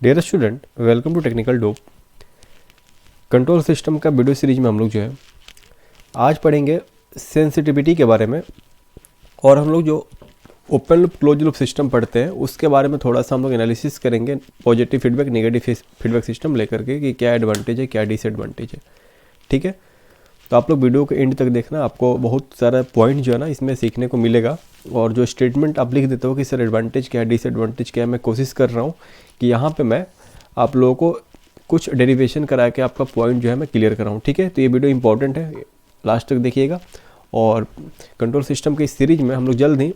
Dear student, welcome to technical dope. Control system का video series में हम लोग जो है आज पढ़ेंगे सेंसिटिविटी के बारे में, और हम लोग जो open loop close loop system पढ़ते हैं उसके बारे में थोड़ा सा हम लोग एनालिसिस करेंगे, positive feedback negative feedback system लेकर के कि क्या एडवांटेज है क्या डिसएडवांटेज है। ठीक है, तो आप लोग वीडियो के एंड तक देखना, आपको बहुत सारा पॉइंट जो है ना इसमें सीखने को मिलेगा। और जो स्टेटमेंट आप लिख देते हो कि सर एडवांटेज क्या है डिसएडवांटेज क्या है, मैं कोशिश कर रहा हूँ कि यहाँ पे मैं आप लोगों को कुछ डेरिवेशन करा के आपका पॉइंट जो है मैं क्लियर कराऊँ। ठीक है, तो ये वीडियो इंपॉर्टेंट है, लास्ट तक देखिएगा। और कंट्रोल सिस्टम की इस सीरीज में हम लोग जल्द ही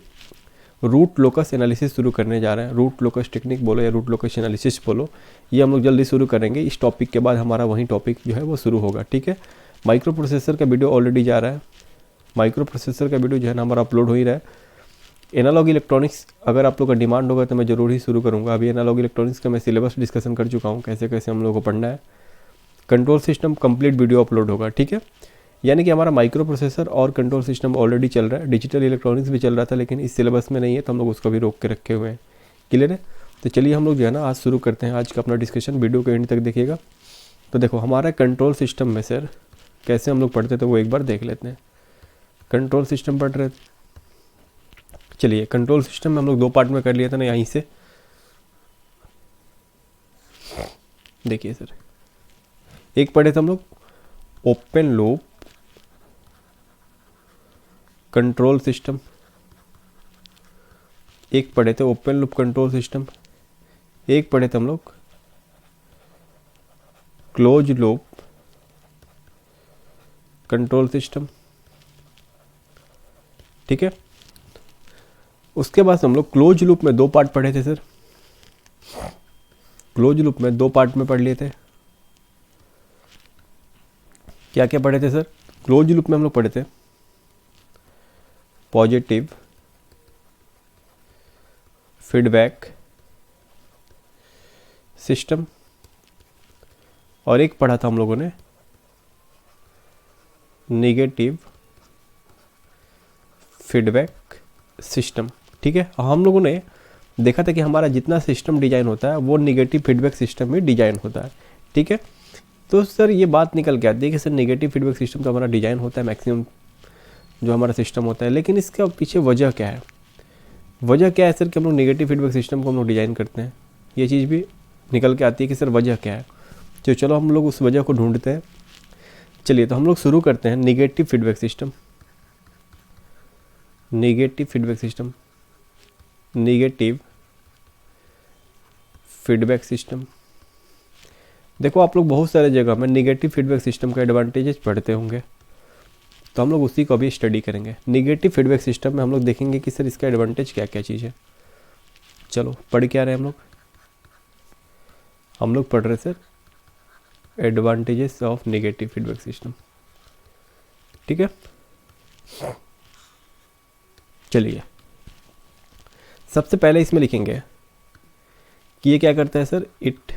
रूट लोकस एनालिसिस शुरू करने जा रहे हैं। रूट लोकस टेक्निक बोलो या रूट लोकस एनालिसिस बोलो, ये हम लोग जल्दी शुरू करेंगे। इस टॉपिक के बाद हमारा वही टॉपिक जो है वो शुरू होगा। ठीक है, माइक्रो प्रोसेसर का वीडियो ऑलरेडी जा रहा है, माइक्रो प्रोसेसर का वीडियो जो है ना हमारा अपलोड हो ही रहा है। एनालॉग इलेक्ट्रॉनिक्स अगर आप लोग का डिमांड होगा तो मैं ज़रूर ही शुरू करूँगा। अभी एनालॉग इलेक्ट्रॉनिक्स का मैं सिलेबस डिस्कशन कर चुका हूँ, कैसे कैसे हम लोग को पढ़ना है। Control system complete video upload होगा। ठीक है, यानी कि हमारा माइक्रो प्रोसेसर और कंट्रोल सिस्टम ऑलरेडी चल रहा है, डिजिटल इलेक्ट्रॉनिक्स भी चल रहा था लेकिन इस सिलेबस में नहीं है तो हम लोग उसको भी रोक के रखे हुए हैं। क्लियर है, तो चलिए हम लोग जो है ना आज शुरू करते हैं आज का अपना डिस्कशन। वीडियो के एंड तक देखिएगा। तो देखो हमारा कंट्रोल सिस्टम में सर कैसे हम लोग पढ़ते थे वो एक बार देख लेते हैं। कंट्रोल सिस्टम पढ़ रहे थे, चलिए कंट्रोल सिस्टम में हम लोग दो पार्ट में कर लिया था ना। यहीं से देखिए सर, एक पढ़े थे हम लोग ओपन लूप कंट्रोल सिस्टम, एक पढ़े थे ओपन लूप कंट्रोल सिस्टम, एक पढ़े थे हम लोग क्लोज लूप कंट्रोल सिस्टम। ठीक है, उसके बाद हम लोग क्लोज लूप में दो पार्ट पढ़े थे सर। क्लोज लूप में दो पार्ट में पढ़ लिए थे। क्या क्या पढ़े थे सर? क्लोज लूप में हम लोग पढ़े थे पॉजिटिव फीडबैक सिस्टम, और एक पढ़ा था हम लोगों ने नेगेटिव फीडबैक सिस्टम। ठीक है, हम लोगों ने देखा था कि हमारा जितना सिस्टम डिजाइन होता है वो नेगेटिव फीडबैक सिस्टम में डिजाइन होता है। ठीक है, तो सर ये बात निकल के आती है कि सर नेगेटिव फीडबैक सिस्टम का हमारा डिजाइन होता है मैक्सिमम जो हमारा सिस्टम होता है, लेकिन इसका पीछे वजह क्या है? वजह क्या है सर कि हम लोग नेगेटिव फीडबैक सिस्टम को हम लोग डिजाइन करते हैं? ये चीज़ भी निकल के आती है कि सर वजह क्या है। तो चलो हम लोग उस वजह को ढूंढते हैं। चलिए तो हम लोग शुरू करते हैं negative feedback system. Negative feedback system, negative feedback system. देखो आप लोग बहुत सारे जगह में नेगेटिव फीडबैक सिस्टम का एडवांटेजेस पढ़ते होंगे, तो हम लोग उसी को भी स्टडी करेंगे। नेगेटिव फीडबैक सिस्टम में हम लोग देखेंगे कि सर इसका एडवांटेज क्या क्या चीज़ है। चलो पढ़ क्या रहे हैं हम लोग पढ़ रहे sir advantages of negative feedback system. ठीक है, चलिए सबसे पहले इसमें लिखेंगे कि ये क्या करता है sir, it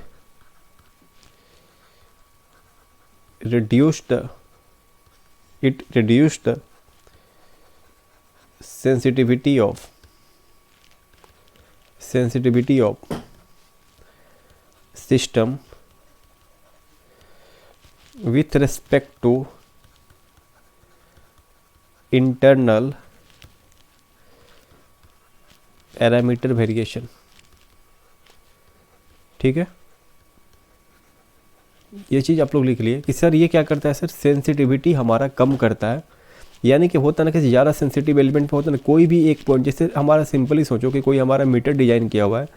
reduce the sensitivity of system with respect to internal parameter variation। ठीक है, ये चीज़ आप लोग लिख लिए कि सर ये क्या करता है सर, सेंसिटिविटी हमारा कम करता है। यानी कि होता ना कि ज़्यादा सेंसिटिव एलिमेंट पे होता ना कोई भी एक पॉइंट, जैसे हमारा सिंपली सोचो कि कोई हमारा मीटर डिज़ाइन किया हुआ है,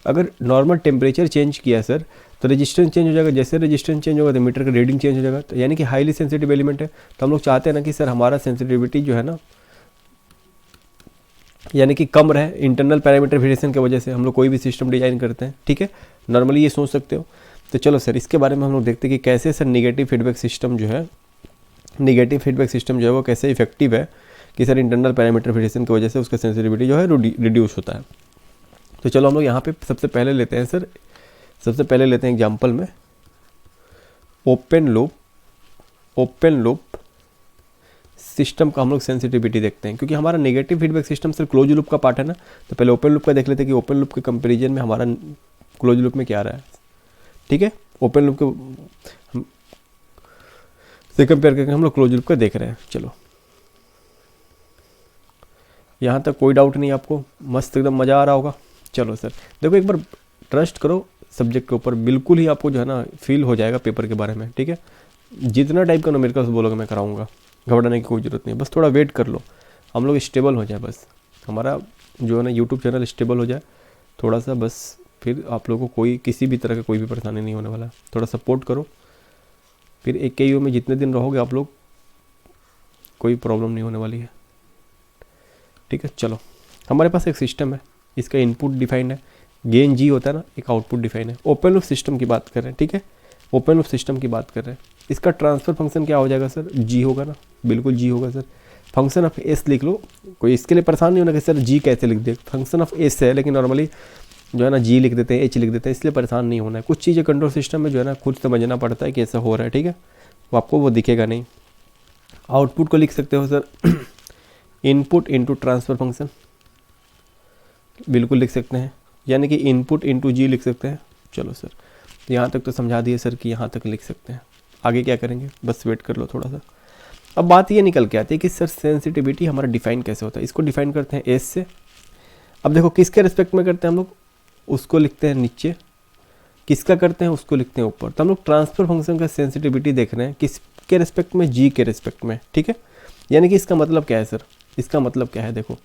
अगर नॉर्मल टेम्परेचर चेंज किया सर तो रेजिस्टेंस चेंज हो जाएगा, जैसे रेजिस्टेंस चेंज होगा तो मीटर का रीडिंग चेंज हो जाएगा। तो यानी कि हाईली सेंसिटिव एलिमेंट है, तो हम लोग चाहते हैं ना कि सर हमारा सेंसिटिविटी जो है ना यानी कि कम रहे। इंटरनल पैरामीटर वेरिएशन की वजह से हम लोग कोई भी सिस्टम डिज़ाइन करते हैं। ठीक है, नॉर्मली ये सोच सकते हो। तो चलो सर इसके बारे में हम लोग देखते हैं कि कैसे सर नेगेटिव फीडबैक सिस्टम जो है वो कैसे इफेक्टिव है कि सर इंटरनल पैरामीटर वेरिएशन की वजह से उसका सेंसिटिविटी जो है रिड्यूस होता है। तो चलो हम लोग यहाँ पे सबसे पहले लेते हैं सर, एग्जांपल में ओपन लूप सिस्टम का हम लोग सेंसिटिविटी देखते हैं, क्योंकि हमारा negative feedback system sir close loop का पार्ट है ना। तो पहले ओपन लूप का देख लेते हैं कि ओपन लूप के कंपेरिजन में हमारा क्लोज लूप में क्या आ रहा है, ठीक है। ओपन लूप के से कंपेयर करके हम लोग क्लोज लूप का देख रहे हैं। चलो यहाँ तक कोई डाउट नहीं आपको, मस्त एकदम मज़ा आ रहा होगा। चलो सर देखो एक बार ट्रस्ट करो सब्जेक्ट के ऊपर, बिल्कुल ही आपको जो है ना फील हो जाएगा पेपर के बारे में, ठीक है। जितना टाइप का न्यूमेरिकल्स बोलोगे मैं कराऊंगा, घबराने की कोई ज़रूरत नहीं, बस थोड़ा वेट कर लो, हम लोग स्टेबल हो जाए, बस हमारा जो है ना यूट्यूब चैनल स्टेबल हो जाए थोड़ा सा, बस फिर आप लोगों को कोई किसी भी तरह का कोई भी परेशानी नहीं होने वाला। थोड़ा सपोर्ट करो, फिर एक KU में जितने दिन रहोगे आप लोग कोई प्रॉब्लम नहीं होने वाली है, ठीक है। चलो हमारे पास एक सिस्टम है, इसका इनपुट डिफाइंड है, गेन जी होता है ना, एक आउटपुट डिफाइन है। ओपन लूप सिस्टम की बात कर रहे हैं, ठीक है, ओपन लूप सिस्टम की बात कर रहे हैं। इसका ट्रांसफर फंक्शन क्या हो जाएगा सर, जी होगा ना, बिल्कुल जी होगा सर। फंक्शन ऑफ एस लिख लो, कोई इसके लिए परेशान नहीं होना कि सर जी कैसे लिख दे, फंक्शन ऑफ एस है लेकिन नॉर्मली जो है ना जी लिख देते हैं, एच लिख देते हैं, इसलिए परेशान नहीं होना है। कुछ चीज़ें कंट्रोल सिस्टम में जो है ना खुद समझना पड़ता है कि ऐसा हो रहा है, ठीक है, वो आपको वो दिखेगा नहीं। आउटपुट को लिख सकते हो sir input into transfer function, बिल्कुल लिख सकते हैं, यानी कि इनपुट इनटू जी लिख सकते हैं। चलो सर यहाँ तक तो समझा दिए सर कि यहाँ तक लिख सकते हैं, आगे क्या करेंगे बस वेट कर लो थोड़ा सा। अब बात ये निकल के आती है कि सर सेंसिटिविटी हमारा डिफाइन कैसे होता है, इसको डिफाइन करते हैं एस से। अब देखो किसके रिस्पेक्ट में करते हैं हम लोग, उसको लिखते हैं नीचे, किसका करते हैं उसको लिखते हैं ऊपर। तो हम लोग ट्रांसफर फंक्शन का सेंसिटिविटी देख रहे हैं किसके रिस्पेक्ट में, जी के रिस्पेक्ट में, ठीक है। यानी कि इसका मतलब क्या है सर, इसका मतलब क्या है, देखो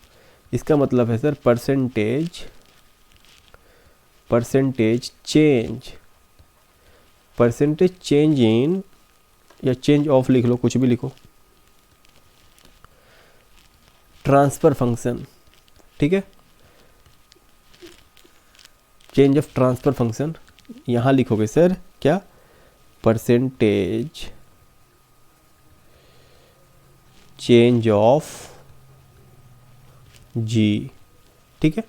इसका मतलब है सर परसेंटेज चेंज इन, या चेंज ऑफ लिख लो, कुछ भी लिखो, ट्रांसफर फंक्शन, ठीक है, चेंज ऑफ ट्रांसफर फंक्शन। यहां लिखोगे सर क्या, परसेंटेज चेंज ऑफ जी, ठीक है,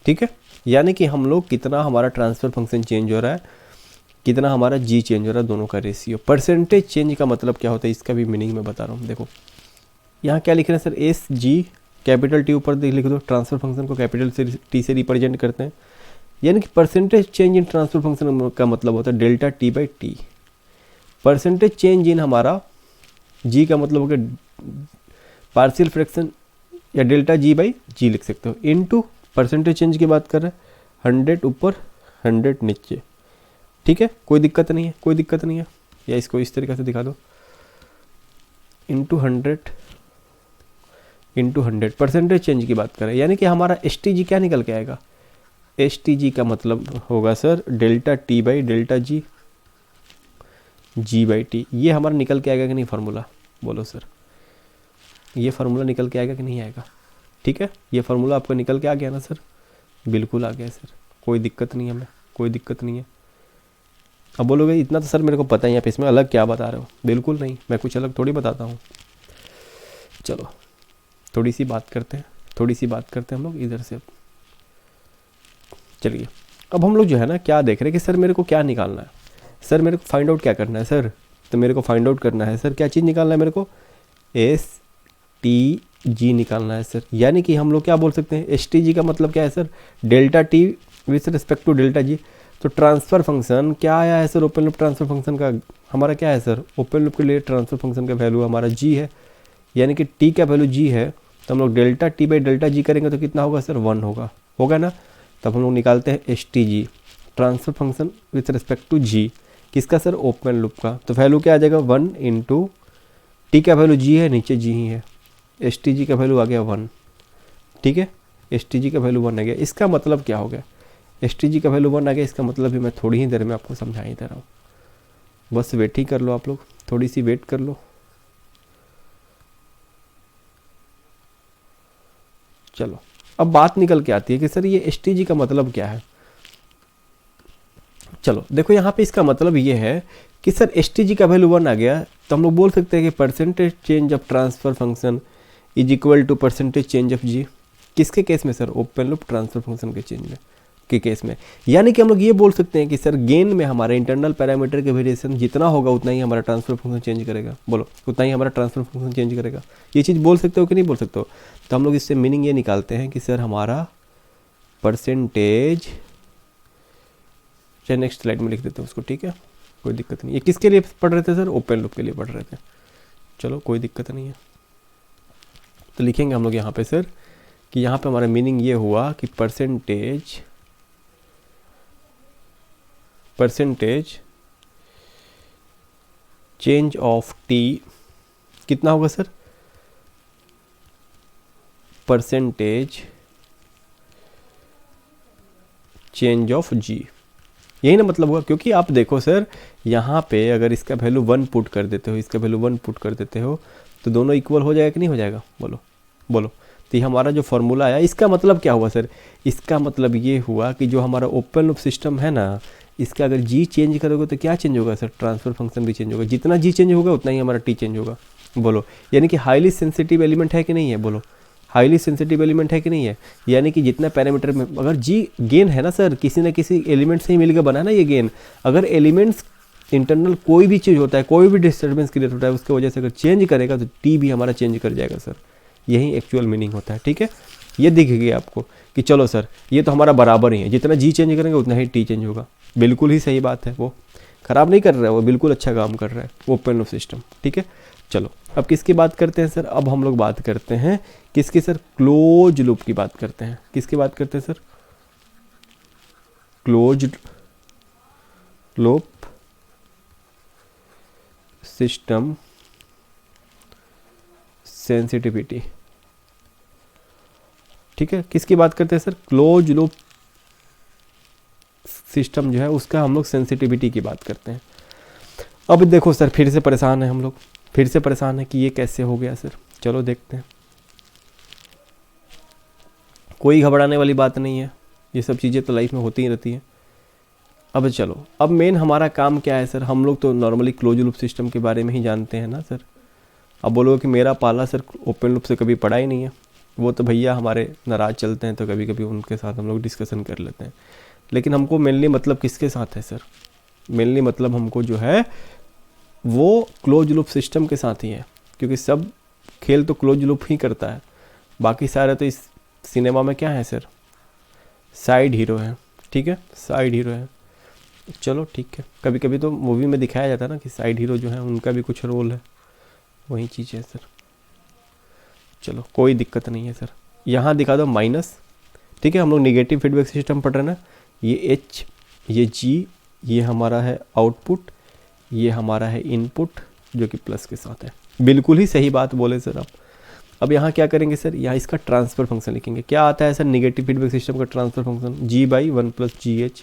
ठीक है। यानी कि हम लोग कितना हमारा ट्रांसफर फंक्शन चेंज हो रहा है, कितना हमारा जी चेंज हो रहा है, दोनों का रेशियो। परसेंटेज चेंज का मतलब क्या होता है, इसका भी मीनिंग मैं बता रहा हूँ। देखो यहाँ क्या लिख रहे हैं sir, S G capital T ऊपर लिख दो, ट्रांसफर फंक्शन को कैपिटल से टी से रिप्रेजेंट करते हैं। यानी कि percentage change in transfer function का मतलब होता है delta T by T. Percentage change in हमारा जी का मतलब हो गया पार्शियल फ्रैक्शन या डेल्टा जी बाई जी लिख सकते हो, इनटू परसेंटेज चेंज की बात कर रहे हैं 100 ऊपर 100 नीचे, ठीक है, कोई दिक्कत नहीं है, कोई दिक्कत नहीं है। या इसको इस तरीके से दिखा दो, इनटू 100 परसेंटेज चेंज की बात करें, यानी कि हमारा एस टी जी क्या निकल के आएगा, एस टी जी का मतलब होगा sir delta T by delta G, G by T. ये हमारा निकल के आएगा कि नहीं फार्मूला, बोलो सर, ये फार्मूला निकल के आएगा कि नहीं आएगा, ठीक है, ये फार्मूला आपको निकल के आ गया ना सर, बिल्कुल आ गया सर, कोई दिक्कत नहीं है, हमें कोई दिक्कत नहीं है। अब बोलोगे इतना तो सर मेरे को पता ही है, आप इसमें अलग क्या बता रहे हो, बिल्कुल नहीं, मैं कुछ अलग थोड़ी बताता हूँ। चलो थोड़ी सी बात करते हैं हम लोग इधर से। चलिए अब हम लोग जो है ना क्या देख रहे हैं कि सर मेरे को क्या निकालना है, सर मेरे को फाइंड आउट क्या करना है सर, तो मेरे को फाइंड आउट करना है सर क्या चीज़ निकालना है, मेरे को एस टी जी निकालना है सर। यानी कि हम लोग क्या बोल सकते हैं, एस टी जी का मतलब क्या है sir, delta T with respect to delta G. तो ट्रांसफर फंक्शन क्या आया है sir, open loop transfer function का हमारा क्या है सर, ओपन लूप के लिए ट्रांसफर फंक्शन का वैल्यू हमारा जी है, यानी कि टी का वैल्यू जी है, तो हम लोग डेल्टा टी बाई डेल्टा जी करेंगे तो कितना होगा सर, 1 होगा ना। तब हम लोग निकालते हैं S T G, transfer function with respect to G, किसका सर, ओपन लूप का। तो वैल्यू क्या आ जाएगा 1 इंटू टी का वैल्यू जी है, नीचे जी ही है, एस टी जी का वैल्यू आ गया 1, ठीक है, एस टी जी का वैल्यू 1 आ गया। इसका मतलब क्या हो गया, एस टी जी का वैल्यू 1 आ गया, इसका मतलब भी मैं थोड़ी ही देर में आपको समझा ही दे रहा हूँ, बस वेट ही कर लो आप लोग, थोड़ी सी वेट कर लो। चलो अब बात निकल के आती है कि सर ये एस टी जी का मतलब क्या है। चलो देखो यहाँ पे इसका मतलब ये है कि सर एस टी जी का वैल्यू 1 आ गया, तो हम लोग बोल सकते हैं कि percentage change of transfer function is equal to percentage change of G, किसके केस में sir, open loop transfer function के चेंज में के केस में। यानी कि हम लोग ये बोल सकते हैं कि सर गेन में हमारे इंटरनल पैरामीटर के वेरिएशन जितना होगा उतना ही हमारा ट्रांसफर फंक्शन चेंज करेगा, बोलो उतना ही हमारा ट्रांसफर फंक्शन चेंज करेगा। ये चीज़ बोल सकते हो कि नहीं बोल सकते हो। तो हम लोग इससे मीनिंग ये निकालते हैं कि सर हमारा परसेंटेज चाहे नेक्स्ट स्लाइड में लिख देते हैं उसको, ठीक है, कोई दिक्कत नहीं। ये किसके लिए पढ़ रहे थे सर? ओपन लूप के लिए पढ़ रहे थे। चलो कोई दिक्कत नहीं है। तो लिखेंगे हम लोग यहाँ पे सर कि यहाँ पे हमारा मीनिंग ये हुआ कि परसेंटेज चेंज ऑफ टी कितना होगा सर? परसेंटेज चेंज ऑफ जी, यही ना मतलब हुआ। क्योंकि आप देखो सर यहाँ पे अगर इसका वैल्यू 1 पुट कर देते हो, इसका वैल्यू 1 पुट कर देते हो, तो दोनों इक्वल हो जाएगा कि नहीं हो जाएगा? बोलो। तो ये हमारा जो फॉर्मूला आया, इसका मतलब क्या हुआ सर? इसका मतलब ये हुआ कि जो हमारा ओपन लूप सिस्टम है ना, इसका अगर जी चेंज करोगे तो क्या चेंज होगा सर? ट्रांसफर फंक्शन भी चेंज होगा। जितना जी चेंज होगा उतना ही हमारा टी चेंज होगा। बोलो, यानी कि हाईली सेंसिटिव एलिमेंट है कि नहीं है? बोलो, हाईली सेंसिटिव एलिमेंट है कि नहीं है? यानी कि जितना पैरामीटर में अगर जी गेन है ना सर, किसी ना किसी एलिमेंट से ही मिलकर बना है ना ये गेन। अगर एलिमेंट्स इंटरनल कोई भी चीज़ होता है, कोई भी डिस्टर्बेंस क्रिएट होता है, उसके वजह से अगर चेंज करेगा तो टी भी हमारा चेंज कर जाएगा सर। यही एक्चुअल मीनिंग होता है, ठीक है। ये दिख गया आपको कि चलो सर ये तो हमारा बराबर ही है, जितना जी चेंज करेंगे उतना ही टी चेंज होगा। बिल्कुल ही सही बात है, वो ख़राब नहीं कर रहा है, वो बिल्कुल अच्छा काम कर रहा है ओपन लूप सिस्टम, ठीक है। चलो अब किसकी बात करते हैं सर? अब हम लोग बात करते हैं किसकी सर? क्लोज लूप की बात करते हैं। किसकी बात करते हैं sir? Close loop system sensitivity, ठीक है। किसकी बात करते हैं सर? क्लोज लूप सिस्टम जो है उसका हम लोग सेंसिटिविटी की बात करते हैं। अब देखो सर फिर से परेशान है हम लोग, फिर से परेशान है कि ये कैसे हो गया सर। चलो देखते हैं, कोई घबराने वाली बात नहीं है, ये सब चीज़ें तो लाइफ में होती ही रहती हैं। अब चलो, अब मेन हमारा काम क्या है सर? हम लोग तो नॉर्मली क्लोज लूप सिस्टम के बारे में ही जानते हैं ना सर। अब बोलोगे कि मेरा पाला सर ओपन लूप से कभी पढ़ा ही नहीं है, वो तो भैया हमारे नाराज़ चलते हैं तो कभी कभी उनके साथ हम लोग डिस्कशन कर लेते हैं। लेकिन हमको मेनली मतलब किसके साथ है सर? मेनली मतलब हमको जो है वो क्लोज लूप सिस्टम के साथ ही है, क्योंकि सब खेल तो क्लोज लूप ही करता है। बाकी सारे तो इस सिनेमा में क्या है सर? साइड हीरो है, ठीक है, साइड हीरो है। चलो ठीक है, कभी कभी तो मूवी में दिखाया जाता है ना कि साइड हीरो जो है उनका भी कुछ रोल है, वही चीज़ है सर। चलो कोई दिक्कत नहीं है सर, यहाँ दिखा दो माइनस, ठीक है। हम लोग निगेटिव फीडबैक सिस्टम पढ़ रहे हैं ना, ये एच, ये जी, ये हमारा है आउटपुट, ये हमारा है इनपुट जो कि प्लस के साथ है। बिल्कुल ही सही बात बोले सर आप। अब यहाँ क्या करेंगे सर? यहाँ इसका ट्रांसफ़र फंक्शन लिखेंगे। क्या आता है सर निगेटिव फीडबैक सिस्टम का ट्रांसफ़र फंक्शन? G/1+GH,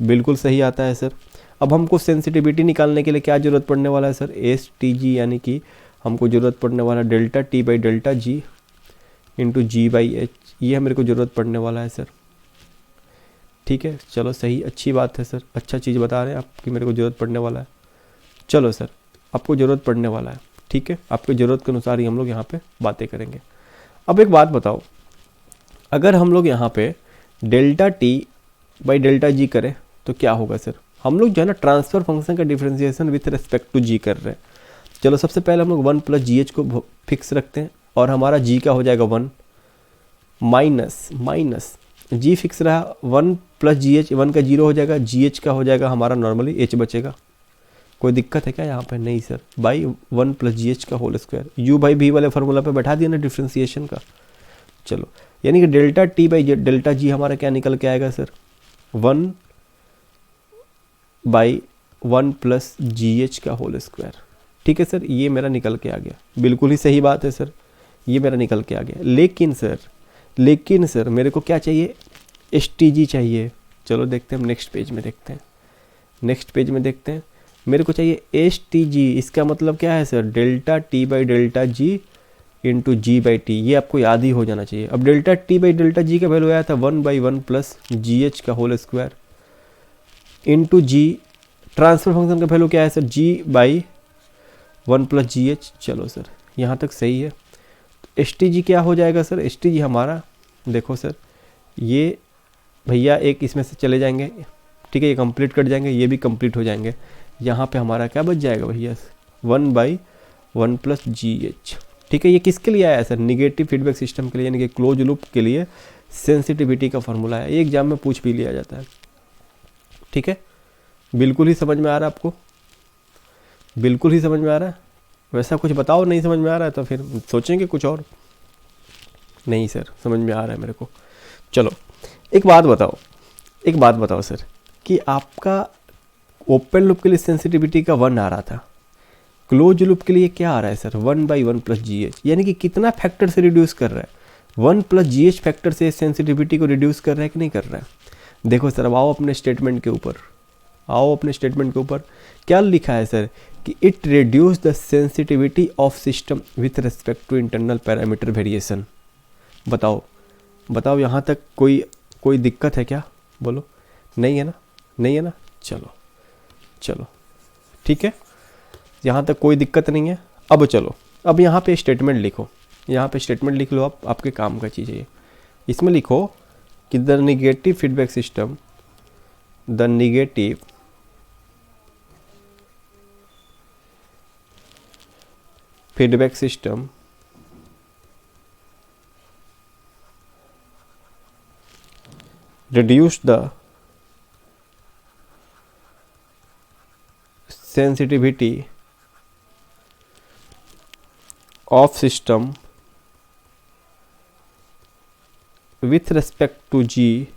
बिल्कुल सही आता है सर। अब हमको सेंसिटिविटी निकालने के लिए क्या ज़रूरत पड़ने वाला है सर? STG, यानी कि हमको ज़रूरत पड़ने वाला ΔT/ΔG इंटू G/H, ये मेरे को ज़रूरत पड़ने वाला है सर, ठीक है। चलो सही, अच्छी बात है सर, अच्छा चीज़ बता रहे हैं आप कि मेरे को ज़रूरत पड़ने वाला है। चलो सर आपको ज़रूरत पड़ने वाला है, ठीक है, आपकी ज़रूरत के अनुसार ही हम लोग यहाँ पे बातें करेंगे। अब एक बात बताओ, अगर हम लोग यहाँ पे ΔT/ΔG करें तो क्या होगा सर? हम लोग जो है ना ट्रांसफ़र फंक्शन का डिफ्रेंसिएशन विथ रिस्पेक्ट टू जी कर रहे हैं। चलो सबसे पहले हम लोग 1+GH को फिक्स रखते हैं और हमारा जी का हो जाएगा 1 माइनस जी फिक्स रहा, 1+GH, 1 का 0 हो जाएगा, GH का हो जाएगा हमारा नॉर्मली H बचेगा। कोई दिक्कत है क्या यहाँ पे? नहीं सर, बाई 1+GH का होल स्क्वायर, U/V वाले फार्मूला पे बैठा दिया ना डिफ्रेंसिएशन का। चलो यानी कि ΔT/ΔG हमारा क्या निकल के आएगा सर? 1/1+GH का होल स्क्वायर, ठीक है सर, ये मेरा निकल के आ गया। बिल्कुल ही सही बात है सर, ये मेरा निकल के आ गया। लेकिन सर मेरे को क्या चाहिए? STG चाहिए। चलो देखते हैं, हम नेक्स्ट पेज में देखते हैं, मेरे को चाहिए STG। इसका मतलब क्या है सर? ΔT/ΔG इंटू G/T, ये आपको याद ही हो जाना चाहिए। अब ΔT/ΔG का वैल्यू आया था 1/1+GH का whole square into G, transfer function का वैल्यू क्या है सर? G/1+GH। चलो सर यहाँ तक सही है। STG क्या हो जाएगा सर? STG हमारा देखो सर, ये भैया एक इसमें से चले जाएंगे, ठीक है, ये कंप्लीट कट जाएंगे, ये भी कंप्लीट हो जाएंगे। यहाँ पे हमारा क्या बच जाएगा भैया? 1/1+GH, ठीक है। ये किसके लिए आया सर? निगेटिव फीडबैक सिस्टम के लिए, यानी कि क्लोज लूप के लिए सेंसिटिविटी का फार्मूला है। ये एग्जाम में पूछ भी लिया जाता है, ठीक है। बिल्कुल ही समझ में आ रहा है आपको? बिल्कुल ही समझ में आ रहा है? वैसा कुछ बताओ नहीं समझ में आ रहा है तो फिर सोचेंगे कुछ और। नहीं सर समझ में आ रहा है मेरे को। चलो एक बात बताओ सर, कि आपका ओपन लूप के लिए सेंसिटिविटी का 1 आ रहा था, क्लोज लूप के लिए क्या आ रहा है सर? 1/1 प्लस GH, यानी कि कितना फैक्टर से रिड्यूस कर रहा है? 1 प्लस GH फैक्टर से सेंसिटिविटी को रिड्यूस कर रहा है कि नहीं कर रहा है? देखो सर, अब आओ अपने स्टेटमेंट के ऊपर, क्या लिखा है सर? कि it reduce the sensitivity of system with respect to internal parameter variation. बताओ यहाँ तक कोई दिक्कत है क्या? बोलो। नहीं है ना? चलो ठीक है, यहाँ तक कोई दिक्कत नहीं है। अब चलो, अब यहाँ पे स्टेटमेंट लिख लो आप, आपके काम का चीज़ है ये। इसमें लिखो कि the negative feedback system reduce the sensitivity of system with respect to G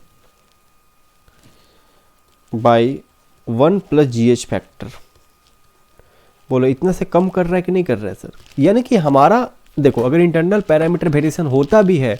by 1 plus GH factor. बोलो इतना से कम कर रहा है कि नहीं कर रहा है सर? यानी कि हमारा देखो, अगर इंटरनल पैरामीटर वेरिएशन होता भी है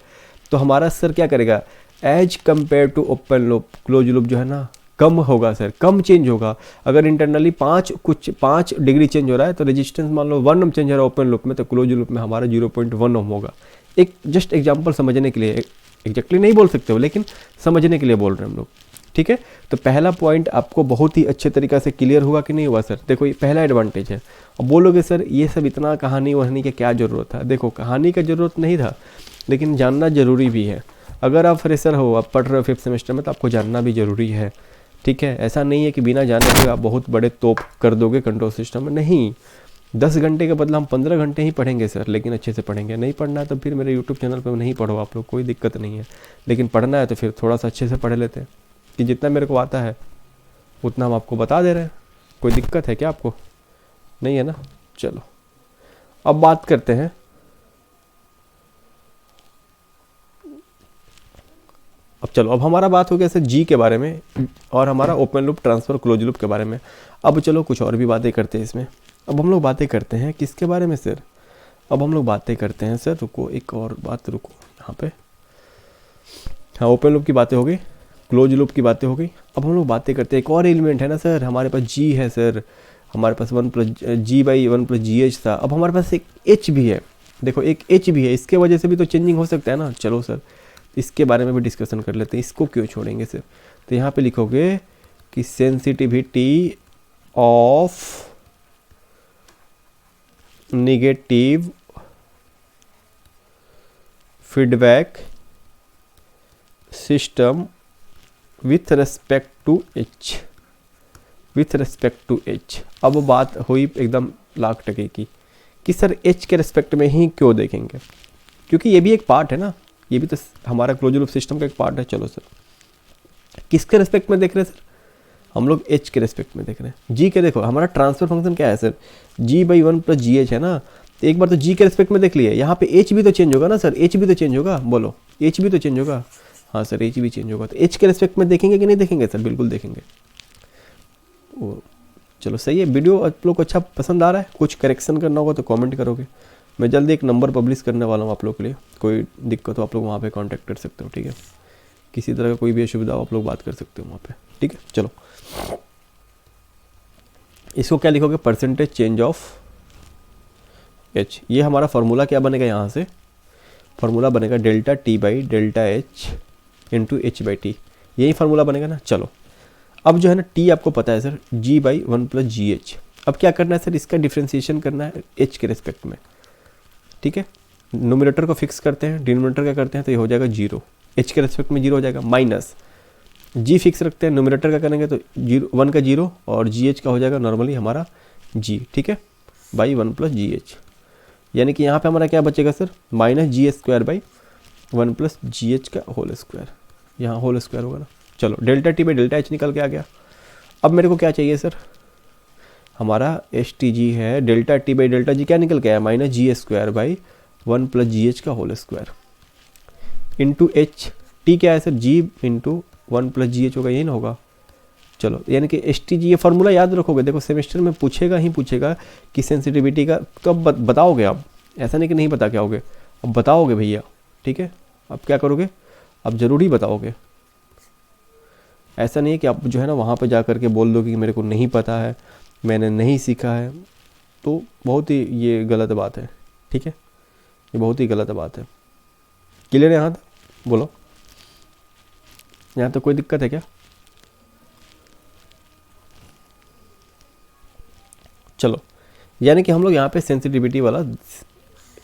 तो हमारा सर क्या करेगा, as compare to open loop, close loop जो है ना, कम होगा सर, कम चेंज होगा। अगर इंटरनली 5 डिग्री चेंज हो रहा है तो रेजिस्टेंस मान लो 1 ओम चेंज हो रहा है ओपन लूप में, तो क्लोज लूप में हमारा 0.1 ओम होगा। एक जस्ट एग्जांपल समझने के लिए, एग्जैक्टली नहीं बोल सकते हो लेकिन समझने के लिए बोल रहे हैं हम लोग, ठीक है? तो पहला पॉइंट आपको बहुत ही अच्छे तरीक़ा से क्लियर हुआ कि नहीं हुआ सर? देखो ये पहला एडवांटेज है। अब बोलोगे सर ये सब इतना कहानी वहानी की क्या ज़रूरत था? देखो कहानी का ज़रूरत नहीं था, लेकिन जानना ज़रूरी भी है। अगर आप फ्रेशर हो, आप पढ़ रहे हो 5th सेमेस्टर में, तो आपको जानना भी ज़रूरी है, ठीक है? ऐसा नहीं है कि बिना जाने के आप बहुत बड़े तोप कर दोगे कंट्रोल सिस्टम में, नहीं। 10 घंटे के बदला हम 15 घंटे ही पढ़ेंगे सर, लेकिन अच्छे से पढ़ेंगे। नहीं पढ़ना है तो फिर मेरे यूट्यूब चैनल पर नहीं पढ़ो आप लोग, कोई दिक्कत नहीं है। लेकिन पढ़ना है तो फिर थोड़ा सा अच्छे से पढ़ लेते हैं, कि जितना मेरे को आता है उतना हम आपको बता दे रहे हैं। कोई दिक्कत है क्या आपको? नहीं है ना? चलो अब बात करते हैं, अब हमारा बात हो गया सर जी के बारे में, और हमारा open loop, transfer, close loop के बारे में। अब चलो कुछ और भी बातें करते हैं इसमें। अब हम लोग बातें करते हैं किसके बारे में सर? अब हम लोग बातें करते हैं सर, रुको एक और बात, रुको यहाँ पे। हाँ, ओपन लूप की बातें हो गई, क्लोज लूप की बातें हो गई। अब हम लोग बातें करते हैं, एक और एलिमेंट है ना सर, हमारे पास जी है सर, हमारे पास 1 प्लस G/1 प्लस GH था। अब हमारे पास एक H भी है, देखो एक H भी है, इसके वजह से भी तो चेंजिंग हो सकता है ना। चलो सर इसके बारे में भी डिस्कशन कर लेते हैं, इसको क्यों छोड़ेंगे सर? तो यहाँ पे लिखोगे कि sensitivity of negative feedback system with respect to H. अब बात हुई एकदम लाख टके की कि सर एच के रेस्पेक्ट में ही क्यों देखेंगे, क्योंकि ये भी एक पार्ट है ना, ये भी तो हमारा क्लोज लूप सिस्टम का एक पार्ट है। चलो सर किसके रेस्पेक्ट में देख रहे हैं सर? हम लोग एच के रेस्पेक्ट में देख रहे हैं। जी के देखो, हमारा ट्रांसफर फंक्शन क्या है सर? G/1 प्लस GH है ना, तो एक बार तो जी के रेस्पेक्ट में देख लिए, यहाँ पे एच भी तो चेंज होगा ना सर, एच भी तो चेंज होगा, बोलो एच भी तो चेंज होगा। हाँ सर एच भी चेंज होगा, तो एच के रेस्पेक्ट में देखेंगे कि नहीं देखेंगे सर? बिल्कुल देखेंगे। वो चलो सही है। वीडियो आप लोग को अच्छा पसंद आ रहा है? कुछ करेक्शन करना होगा तो कमेंट करोगे। मैं जल्दी एक नंबर पब्लिश करने वाला हूँ आप लोग के लिए, कोई दिक्कत हो आप लोग वहाँ पे कांटेक्ट कर सकते हो, ठीक है? किसी तरह का कोई भी असुविधा हो आप लोग बात कर सकते हो वहाँ पे, ठीक है? चलो इसको क्या लिखोगे? Percentage change of H. ये हमारा फार्मूला क्या बनेगा? यहाँ से फार्मूला बनेगा delta T by delta H into H/T, यही फार्मूला बनेगा ना। चलो अब जो है ना टी आपको पता है सर, G/1 प्लस GH। अब क्या करना है सर? इसका डिफ्रेंसिएशन करना है एच के रेस्पेक्ट में, ठीक है? नोमिनेटर को फिक्स करते हैं, डिनोमिनेटर क्या करते हैं, तो ये हो जाएगा 0, एच के रेस्पेक्ट में 0 हो जाएगा, माइनस जी फिक्स रखते हैं, नोमिनेटर का करेंगे तो 1 का 0 और GH का हो जाएगा नॉर्मली हमारा G, ठीक है, बाई 1 प्लस GH। यानी कि यहाँ पे हमारा क्या बचेगा सर? -GH² 1 प्लस GH का होल स्क्वायर, यहाँ होल स्क्वायर होगा ना। चलो delta T by delta H निकल के आ गया। अब मेरे को क्या चाहिए सर, हमारा एस टी जी है, delta T by delta G क्या निकल के आया, minus G H square by 1 plus G H का whole square into H, T क्या है sir, G into 1 plus G H होगा, यही ना होगा। चलो यानी कि एस टी जी, ये फार्मूला याद रखोगे, देखो सेमेस्टर में पूछेगा ही पूछेगा कि सेंसिटिविटी का, तो अब बताओगे आप, ऐसा नहीं कि नहीं बता के आओगे, अब बताओगे भैया, ठीक है। अब क्या करोगे, अब ज़रूरी बताओगे, ऐसा नहीं है कि आप जो है ना वहाँ पर जा कर के बोल दोगे कि मेरे को नहीं पता है, मैंने नहीं सीखा है, तो बहुत ही ये गलत बात है, ठीक है, ये बहुत ही गलत बात है। क्लियर है यहाँ तक, बोलो यहाँ तक कोई दिक्कत है क्या? चलो, यानी कि हम लोग यहाँ पे सेंसिटिविटी वाला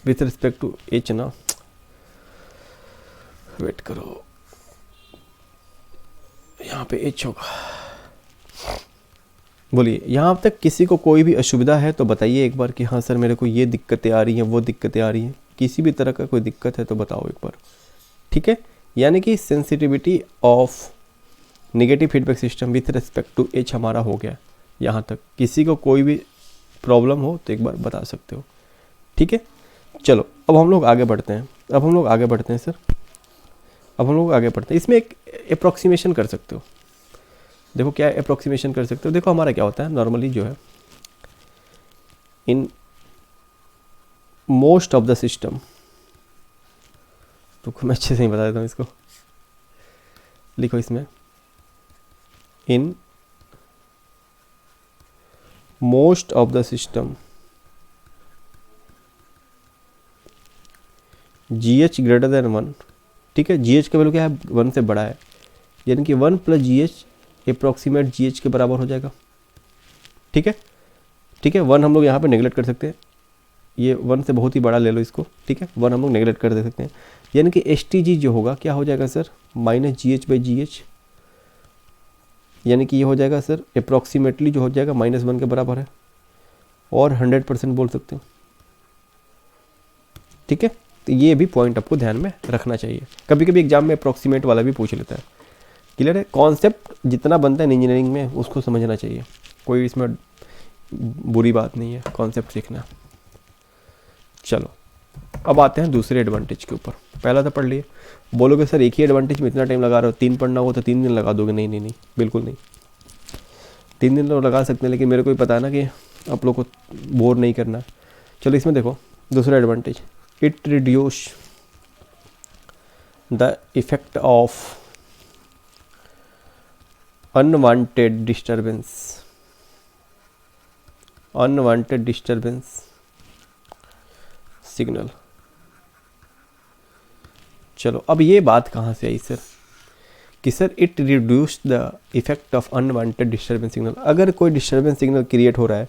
विथ रिस्पेक्ट टू एच ना, वेट करो, यहाँ पे एच होगा। बोलिए, यहाँ तक किसी को कोई भी असुविधा है तो बताइए एक बार कि हाँ सर मेरे को ये दिक्कतें आ रही हैं, वो दिक्कतें आ रही हैं, किसी भी तरह का कोई दिक्कत है तो बताओ एक बार, ठीक है। यानी कि sensitivity of negative feedback system with respect to H हमारा हो गया। यहाँ तक किसी को कोई भी प्रॉब्लम हो तो एक बार बता सकते हो, ठीक है। चलो अब हम लोग आगे बढ़ते हैं, सर, अब हम लोग आगे बढ़ते हैं। इसमें एक अप्रॉक्सीमेशन कर सकते हो, देखो क्या अप्रॉक्सीमेशन कर सकते हो। देखो हमारा क्या होता है नॉर्मली जो है, in most of the system, तो मैं अच्छे से ही बता देता हूँ इसको, लिखो इसमें, in most of the system ji H greater than 1, ठीक है। जी एच का वैल्यू क्या है, 1 से बड़ा है, यानी कि 1 प्लस जी एच अप्रॉक्सीमेट जी एच के बराबर हो जाएगा, ठीक है, ठीक है। 1 हम लोग यहाँ पे नेगलेक्ट कर सकते हैं, ये 1 से बहुत ही बड़ा ले लो इसको, ठीक है, 1 हम लोग नेगलेक्ट कर दे सकते हैं, यानी कि एस टी जी जो होगा क्या हो जाएगा sir, minus G H by ji H, यानी कि ये हो जाएगा सर अप्रॉक्सीमेटली जो हो जाएगा -1 के बराबर है, और 100% बोल सकते हो, ठीक है। तो ये भी पॉइंट आपको ध्यान में रखना चाहिए, कभी कभी एग्जाम में अप्रॉक्सीमेट वाला भी पूछ लेता है। क्लियर है, कॉन्सेप्ट जितना बनता है इंजीनियरिंग में उसको समझना चाहिए, कोई इसमें बुरी बात नहीं है कॉन्सेप्ट सीखना। चलो अब आते हैं दूसरे एडवांटेज के ऊपर, पहला तो पढ़ लिए। बोलोगे सर एक ही एडवांटेज में इतना टाइम लगा रहे हो, 3 पढ़ना हो तो 3 दिन लगा दोगे, नहीं नहीं नहीं, बिल्कुल नहीं, 3 दिन तो लगा सकते हैं, लेकिन मेरे को ही पता है ना कि आप लोग को बोर नहीं करना। चलो इसमें देखो दूसरा advantage, it reduce the effect of unwanted disturbance signal. चलो अब ये बात कहाँ से आई सर, कि sir it reduce the effect of unwanted disturbance signal. अगर कोई डिस्टर्बेंस सिग्नल क्रिएट हो रहा है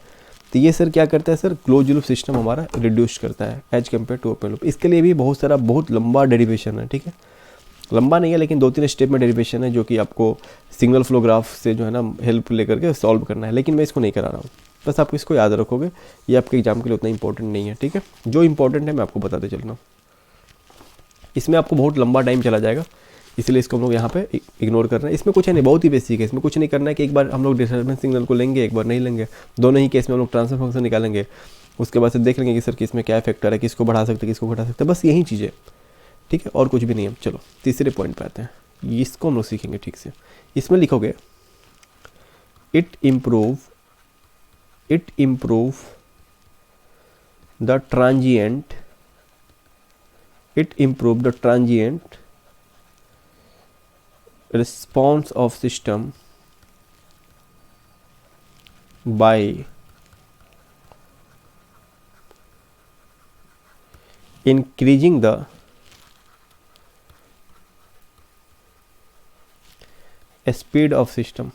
तो ये सर क्या करता है सर, क्लोज लूप सिस्टम हमारा रिड्यूस करता है as compare to open loop. इसके लिए भी बहुत लंबा डेरिवेशन है, ठीक है, लंबा नहीं है लेकिन 2-3 स्टेप में डेरिवेशन है, जो कि आपको सिग्नल फ्लो ग्राफ से जो है ना हेल्प लेकर के सॉल्व करना है, लेकिन मैं इसको नहीं करा रहा हूँ, बस आप इसको याद रखोगे, ये आपके एग्जाम के लिए उतना इंपॉर्टेंट नहीं है, ठीक है। जो इंपॉर्टेंट है मैं आपको बताते चल रहा हूँ, इसमें आपको बहुत लंबा टाइम चला जाएगा, इसलिए इसको हम लोग यहाँ पे इग्नोर कर रहे हैं। इसमें कुछ है नहीं, बहुत ही बेसिक है, इसमें कुछ नहीं करना है कि एक बार हम लोग डिस्टर्बेंस सिग्नल को लेंगे, एक बार नहीं लेंगे, दोनों ही केस में हम लोग ट्रांसफर फंक्शन निकालेंगे, उसके बाद से देख लेंगे कि सर किस में क्या फैक्टर है, किसको बढ़ा सकते हैं किसको घटा सकते हैं, बस यही चीज़ है, ठीक है, और कुछ भी नहीं है। चलो तीसरे पॉइंट पे आते हैं, इसको हम लोग सीखेंगे ठीक से। इसमें लिखोगे it improve the transient response of system by increasing the speed of system.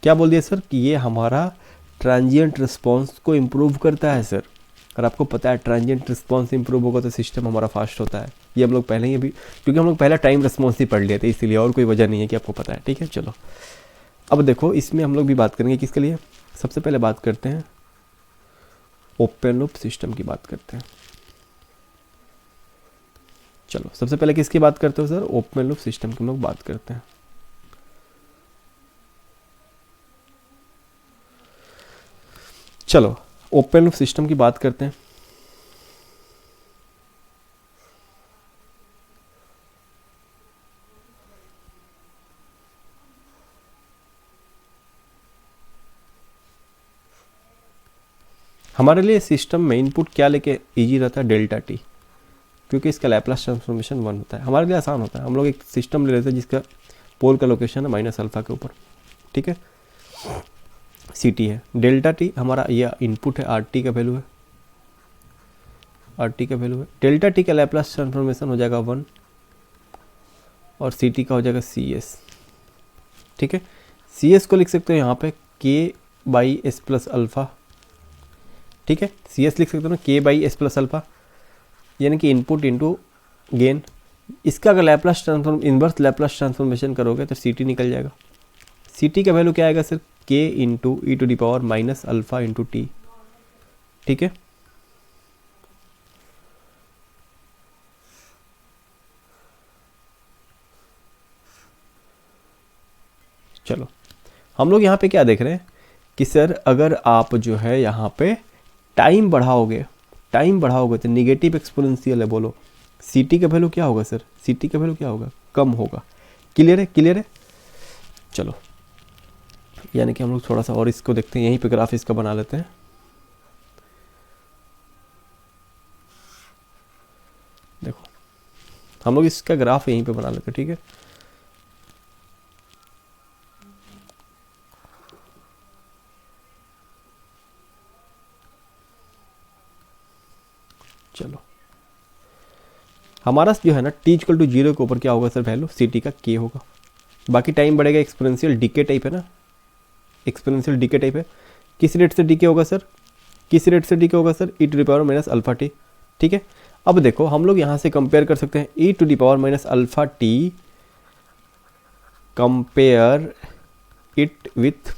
क्या बोल दिया सर कि ये हमारा ट्रांजिएंट रिस्पॉन्स को इम्प्रूव करता है सर, और आपको पता है ट्रांजिएंट रिस्पॉन्स इंप्रूव होगा तो सिस्टम हमारा फास्ट होता है, ये हम लोग पहले ही अभी, क्योंकि हम लोग पहला टाइम रिस्पॉन्स ही पढ़ लिए थे इसीलिए, और कोई वजह नहीं है कि आपको पता है, ठीक है। चलो अब देखो इसमें हम लोग भी बात करेंगे किसके लिए, सबसे पहले बात करते हैं ओपन लूप सिस्टम की बात करते हैं। चलो सबसे पहले किसकी बात करते हो सर, ओपन लूप सिस्टम की हम लोग बात करते हैं। चलो ओपन लूप सिस्टम की बात करते हैं। हमारे लिए सिस्टम में इनपुट क्या लेके इजी रहता है, डेल्टा टी, क्योंकि इसका लैप्लास ट्रांसफॉर्मेशन 1 होता है। हमारे लिए आसान होता है। हम लोग एक सिस्टम ले लेते हैं जिसका पोल का लोकेशन है माइनस अल्फा के ऊपर, ठीक है, सी टी है। डेल्टा टी हमारा यह इनपुट है, आर टी का वैल्यू है, आर टी का वैल्यू है। डेल्टा टी का लैप्लास ट्रांसफॉर्मेशन हो जाएगा 1 और सी टी का हो जाएगा सी एस, ठीक है। सी एस को लिख सकते हो यहाँ पे के बाई एस प्लस अल्फ़ा, ठीक है। सी एस लिख सकते हो ना के बाई एस प्लस अल्फ़ा, यानी कि इनपुट इंटू गेन। इसका अगर Laplace transform inverse Laplace transformation करोगे तो सी टी निकल जाएगा। सी टी का वैल्यू क्या आएगा sir, K into E to the power minus alpha into T, ठीक है। चलो हम लोग यहाँ पे क्या देख रहे हैं कि सर अगर आप जो है यहाँ पे टाइम बढ़ाओगे तो निगेटिव एक्सपोनेंशियल है, बोलो सी टी का वैल्यू क्या होगा सर, सी टी का वैल्यू क्या होगा, कम होगा। क्लियर है, क्लियर है। चलो यानी कि हम लोग थोड़ा सा और इसको देखते हैं, यहीं पे ग्राफ इसका बना लेते हैं। देखो हम लोग इसका ग्राफ यहीं पे बना लेते हैं, ठीक है। चलो हमारा जो है ना टी इक्वल टू 0 के ऊपर क्या होगा सर, वैल्यू सी टी का के होगा। बाकी टाइम बढ़ेगा, एक्सपोनेंशियल डीके टाइप है ना, एक्सपोनेंशियल डीके टाइप है। किस रेट से डीके होगा सर, किस रेट से डीके होगा sir, E to the power minus alpha T, ठीक है। अब देखो हम लोग यहाँ से कंपेयर कर सकते हैं e to the power minus alpha T, compare it with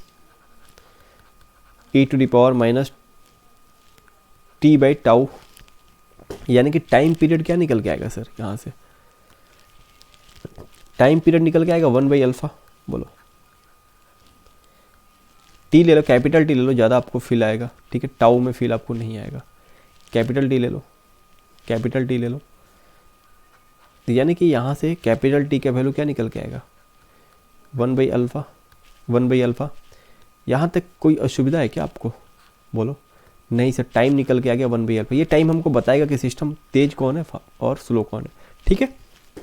e to the power minus T by tau, यानी कि टाइम पीरियड क्या निकल के आएगा सर, यहाँ से टाइम पीरियड निकल के आएगा 1 बाई अल्फा। बोलो टी ले लो, कैपिटल टी ले लो, ज़्यादा आपको फील आएगा, ठीक है। टाउ में फील आपको नहीं आएगा, कैपिटल टी ले लो, कैपिटल टी ले लो। यानी कि यहाँ से कैपिटल टी का वैल्यू क्या निकल के आएगा, 1 बाई अल्फ़ा, 1 बाई अल्फ़ा। यहाँ तक कोई असुविधा है क्या आपको, बोलो। नहीं सर, टाइम निकल के आ गया 1 बाई अल्फा। ये टाइम हमको बताएगा कि सिस्टम तेज कौन है और स्लो कौन है, ठीक है।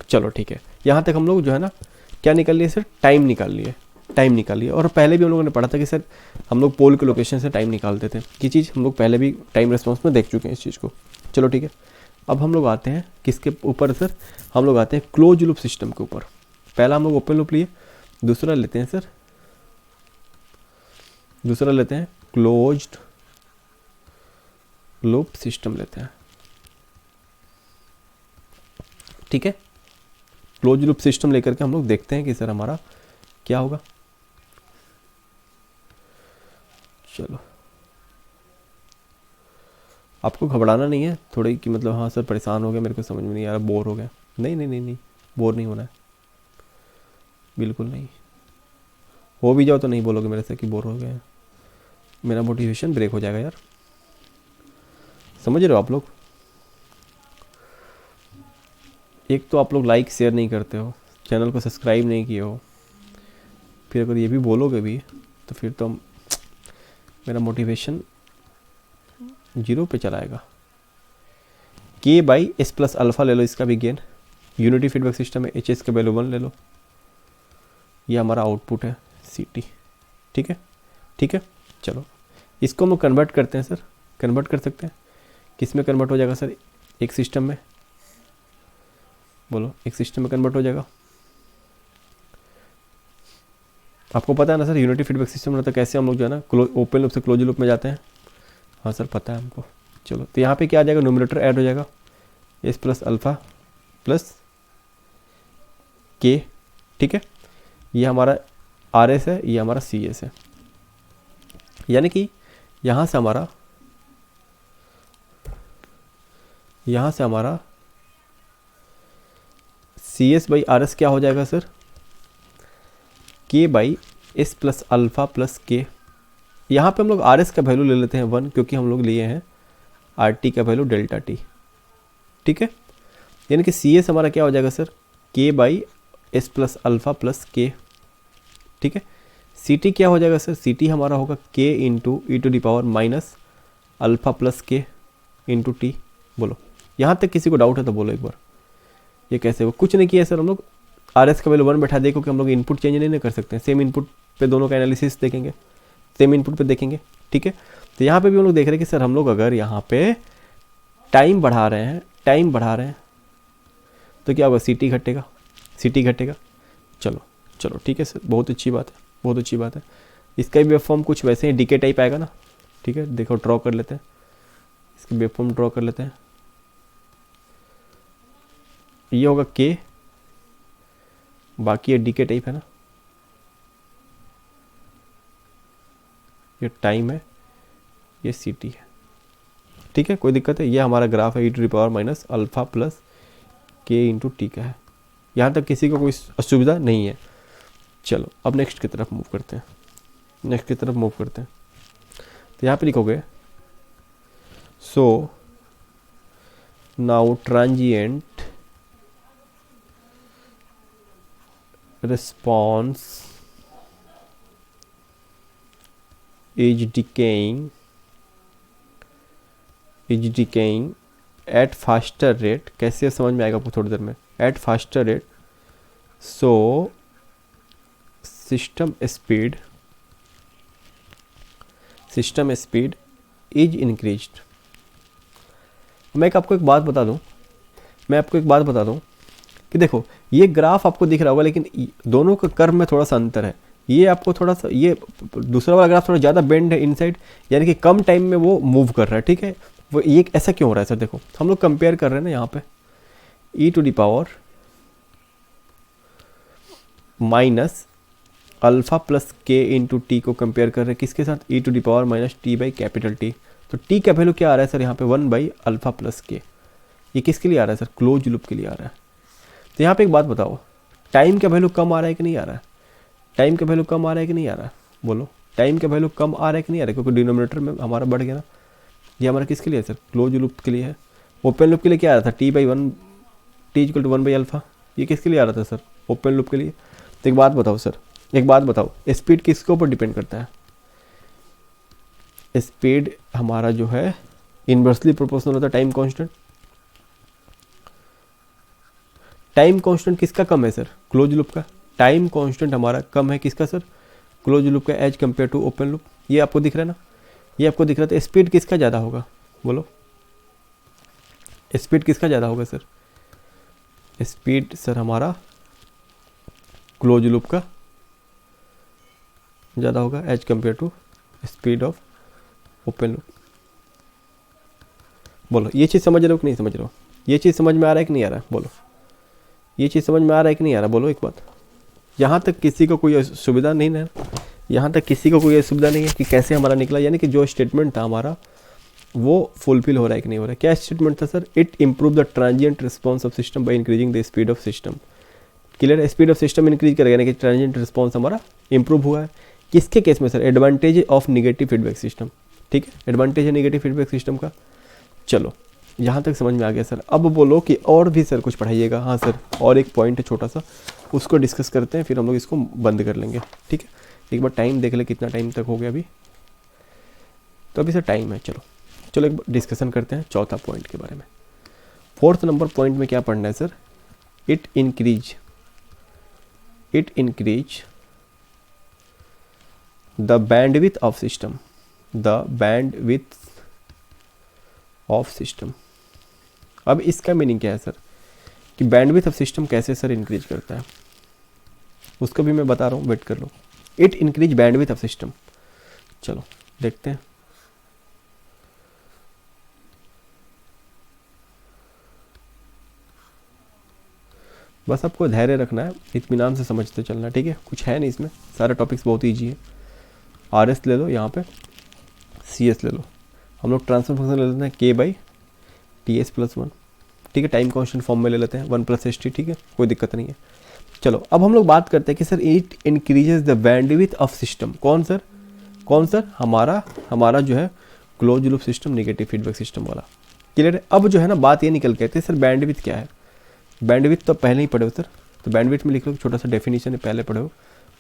चलो ठीक है, यहाँ तक हम लोग जो है ना क्या निकाल लिए सर, टाइम निकाल लिए, टाइम निकाल लिए। और पहले भी हम लोगों ने पढ़ा था कि सर हम लोग पोल के लोकेशन से टाइम निकालते थे, ये चीज़ हम लोग पहले भी टाइम रिस्पॉन्स में देख चुके हैं इस चीज़ को। चलो ठीक है, अब हम लोग आते हैं किसके ऊपर सर, हम लोग आते हैं क्लोज लूप सिस्टम के ऊपर। पहला हम लोग ओपन लूप लिए, दूसरा लेते हैं सर, दूसरा लेते हैं क्लोज्ड लूप सिस्टम लेते हैं, ठीक है। क्लोज लूप सिस्टम लेकर के हम लोग देखते हैं कि सर हमारा क्या होगा। चलो आपको घबराना नहीं है थोड़ी कि मतलब हाँ सर परेशान हो गया, मेरे को समझ में नहीं आ रहा, बोर हो गया, नहीं नहीं नहीं नहीं, बोर नहीं होना है, बिल्कुल नहीं। हो भी जाओ तो नहीं बोलोगे मेरे से कि बोर हो गए, मेरा मोटिवेशन ब्रेक हो जाएगा यार, समझ रहे हो आप लोग। एक तो आप लोग लाइक शेयर नहीं करते हो, चैनल को सब्सक्राइब नहीं किए हो, फिर अगर ये भी बोलोगे भी तो फिर तो मेरा मोटिवेशन 0 पे चलाएगा। के बाई एस प्लस अल्फ़ा ले लो, इसका भी गेन, यूनिटी फीडबैक सिस्टम है, एच एस का वैल्यू 1 ले लो, ये हमारा आउटपुट है सी टी, ठीक है, ठीक है। चलो इसको हम लोग कन्वर्ट करते हैं सर, कन्वर्ट कर सकते हैं, किस में कन्वर्ट हो जाएगा सर, एक सिस्टम में, बोलो एक सिस्टम में कन्वर्ट हो जाएगा। आपको पता है ना सर यूनिटी फीडबैक सिस्टम रहता है, कैसे हम लोग जो है ना ओपन लूप से क्लोज लूप में जाते हैं, हाँ सर पता है हमको। चलो तो यहाँ पे क्या आ जाएगा, न्यूमरेटर ऐड हो जाएगा एस प्लस अल्फ़ा प्लस के, ठीक है। ये हमारा आर एस है, ये हमारा सी एस है, यानी कि यहाँ से हमारा C S by R S क्या हो जाएगा sir, K by S plus alpha plus K, यहाँ पे हम लोग आर एस का वैल्यू ले लेते हैं 1, क्योंकि हम लोग लिए हैं आर टी का वैल्यू डेल्टा टी, ठीक है। यानी कि सी एस हमारा क्या हो जाएगा sir, K by S plus alpha plus के, ठीक है। सी टी क्या हो जाएगा सर, सी टी हमारा होगा K into E to the power minus alpha plus K into T. बोलो यहाँ तक किसी को डाउट है तो बोलो एक बार, ये कैसे हो? कुछ नहीं किया सर, हम लोग आर एस का वैल्यू 1 बैठा दे, क्योंकि हम लोग इनपुट चेंज नहीं कर सकते हैं, सेम इनपुट पे दोनों का एनालिसिस देखेंगे, सेम इनपुट पे देखेंगे, ठीक है। तो यहाँ पे भी हम लोग देख रहे हैं कि सर हम लोग अगर यहाँ पे टाइम बढ़ा रहे हैं तो क्या होगा, सी टी घटेगा। चलो ठीक है सर, बहुत अच्छी बात है। इसका भी वेवफॉर्म कुछ वैसे ही डीके टाइप आएगा ना, ठीक है। देखो ड्रॉ कर लेते हैं, इसका वेवफॉर्म ड्रॉ कर लेते हैं। ये होगा के, बाकी ये डीके टाइप है ना, ये टाइम है, ये सी टी है, ठीक है। कोई दिक्कत है? ये हमारा ग्राफ है e to the power minus alpha plus K into T का है। यहाँ तक किसी को कोई असुविधा नहीं है। चलो अब नेक्स्ट की तरफ मूव करते हैं, तो यहाँ पे लिखोगे so now transient response is decaying at faster rate। कैसे समझ में आएगा आपको थोड़ी देर में, at faster rate, so system speed is increased। मैं आपको एक बात बता दूं कि देखो ये ग्राफ आपको दिख रहा होगा, लेकिन दोनों का कर्व में थोड़ा सा अंतर है। ये आपको थोड़ा सा, ये दूसरा वाला ग्राफ थोड़ा ज़्यादा बेंड है इनसाइड, यानी कि कम टाइम में वो मूव कर रहा है, ठीक है। वो ये ऐसा क्यों हो रहा है सर? देखो हम लोग कंपेयर कर रहे हैं ना यहाँ पे e to the power minus alpha plus K into T को कंपेयर कर रहे हैं किसके साथ, e to the power minus T by capital T. तो टी का वैल्यू क्या आ रहा है सर यहाँ पे, 1 बाई अल्फ़ा प्लस के। ये किसके लिए आ रहा है सर, क्लोज लूप के लिए आ रहा है। तो यहाँ पे एक बात बताओ, टाइम का वैल्यू कम आ रहा है कि नहीं आ रहा है? बोलो टाइम का वैल्यू कम आ रहा है कि नहीं आ रहा है? क्योंकि डिनोमिनेटर में हमारा बढ़ गया ना। ये हमारा किसके लिए है सर, क्लोज लूप के लिए है। ओपन लूप के लिए क्या आ रहा था, T by 1, T equal to 1 by alpha. ये किसके लिए आ रहा था सर, ओपन लूप के लिए। तो एक बात बताओ स्पीड किसके ऊपर डिपेंड करता है? स्पीड हमारा जो है इन्वर्सली प्रोपोर्शनल होता है टाइम कांस्टेंट। टाइम कांस्टेंट किसका कम है सर, क्लोज लूप का। टाइम कांस्टेंट हमारा कम है किसका सर, क्लोज लूप का, as compare to open loop. ये आपको दिख रहा है ना, ये आपको दिख रहा था। स्पीड किसका ज़्यादा होगा, बोलो स्पीड किसका ज़्यादा होगा सर? स्पीड सर हमारा क्लोज लूप का ज़्यादा होगा as compare to speed of open loop. बोलो ये चीज़ समझ रहे हो कि नहीं समझ रहे हो? ये चीज़ समझ में आ रहा है कि नहीं आ रहा है? बोलो ये चीज़ समझ में आ रहा है कि नहीं आ रहा? बोलो एक बात। यहाँ तक किसी को कोई सुविधा नहीं है, कि कैसे हमारा निकला, यानी कि जो स्टेटमेंट था हमारा वो फुलफिल हो रहा है कि नहीं हो रहा है। क्या स्टेटमेंट था sir, it improve the transient response of system by increasing the speed of system. Clear, speed of system increase करेगा, यानी कि ट्रांजिएंट रिस्पॉन्स हमारा इंप्रूव हुआ है। किसके केस में sir, advantage of negative feedback system, ठीक है, एडवांटेज है निगेटिव फीडबैक सिस्टम का। चलो यहाँ तक समझ में आ गया सर। अब बोलो कि और भी सर कुछ पढ़ाइएगा। हाँ सर, और एक पॉइंट है छोटा सा, उसको डिस्कस करते हैं, फिर हम लोग इसको बंद कर लेंगे, ठीक है। एक बार टाइम देख ले कितना टाइम तक हो गया अभी, तो अभी सर टाइम है। चलो एक डिस्कशन करते हैं चौथा पॉइंट के बारे में। 4th नंबर पॉइंट में क्या पढ़ना है sir, it increase the bandwidth of system. अब इसका मीनिंग क्या है सर, कि बैंडविड्थ ऑफ सिस्टम कैसे सर इंक्रीज करता है, उसको भी मैं बता रहा हूँ, वेट कर लो। It increase bandwidth of system, चलो देखते हैं। बस आपको धैर्य रखना है, इत्मीनान से समझते चलना, ठीक है। कुछ है नहीं इसमें, सारे टॉपिक्स बहुत ईजी है। आर एस ले लो, यहाँ पे सी एस ले लो, हम लोग ट्रांसफर फंक्शन ले लेते हैं के बाई टी एस प्लस 1, ठीक है। टाइम कांस्टेंट फॉर्म में ले लेते हैं 1 प्लस एस टी, ठीक है, कोई दिक्कत नहीं है। चलो अब हम लोग बात करते हैं कि sir it increases the bandwidth of system. कौन सर, कौन सर? हमारा जो है close loop system, negative feedback system वाला। क्लियर है? अब जो है ना बात ये निकल के आती है सर बैंडविड्थ क्या है। बैंडविड्थ तो पहले ही पढ़े हो सर, तो बैंडविड्थ में लिख लो, छोटा सा डेफिनेशन है, पहले पढ़े हो।